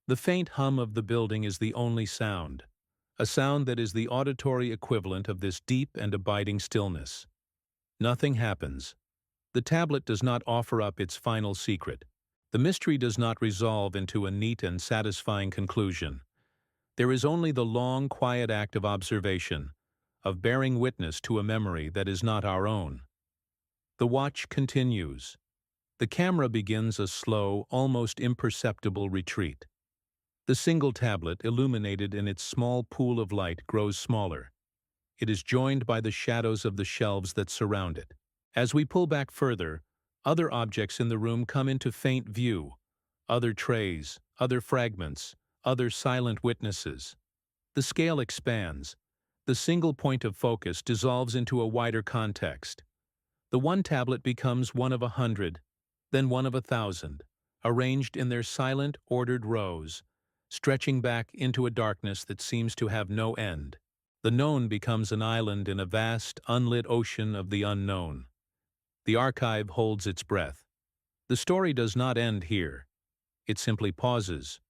The faint hum of the building is the only sound, a sound that is the auditory equivalent of this deep and abiding stillness. Nothing happens. The tablet does not offer up its final secret. The mystery does not resolve into a neat and satisfying conclusion. There is only the long, quiet act of observation, of bearing witness to a memory that is not our own. The watch continues. The camera begins a slow, almost imperceptible retreat. The single tablet, illuminated in its small pool of light, grows smaller. It is joined by the shadows of the shelves that surround it. As we pull back further, other objects in the room come into faint view. Other trays, other fragments, other silent witnesses. The scale expands. The single point of focus dissolves into a wider context. The one tablet becomes one of 100, then one of 1,000, arranged in their silent, ordered rows, stretching back into a darkness that seems to have no end. The known becomes an island in a vast, unlit ocean of the unknown. The archive holds its breath. The story does not end here. It simply pauses.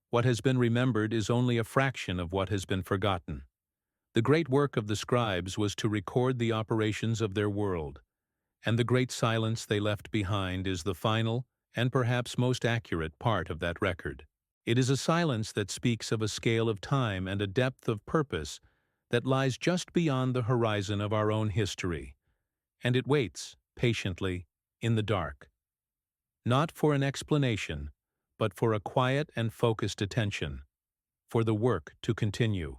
What has been remembered is only a fraction of what has been forgotten. The great work of the scribes was to record the operations of their world, and the great silence they left behind is the final and perhaps most accurate part of that record. It is a silence that speaks of a scale of time and a depth of purpose that lies just beyond the horizon of our own history, and it waits, patiently, in the dark. Not for an explanation, but for a quiet and focused attention, for the work to continue.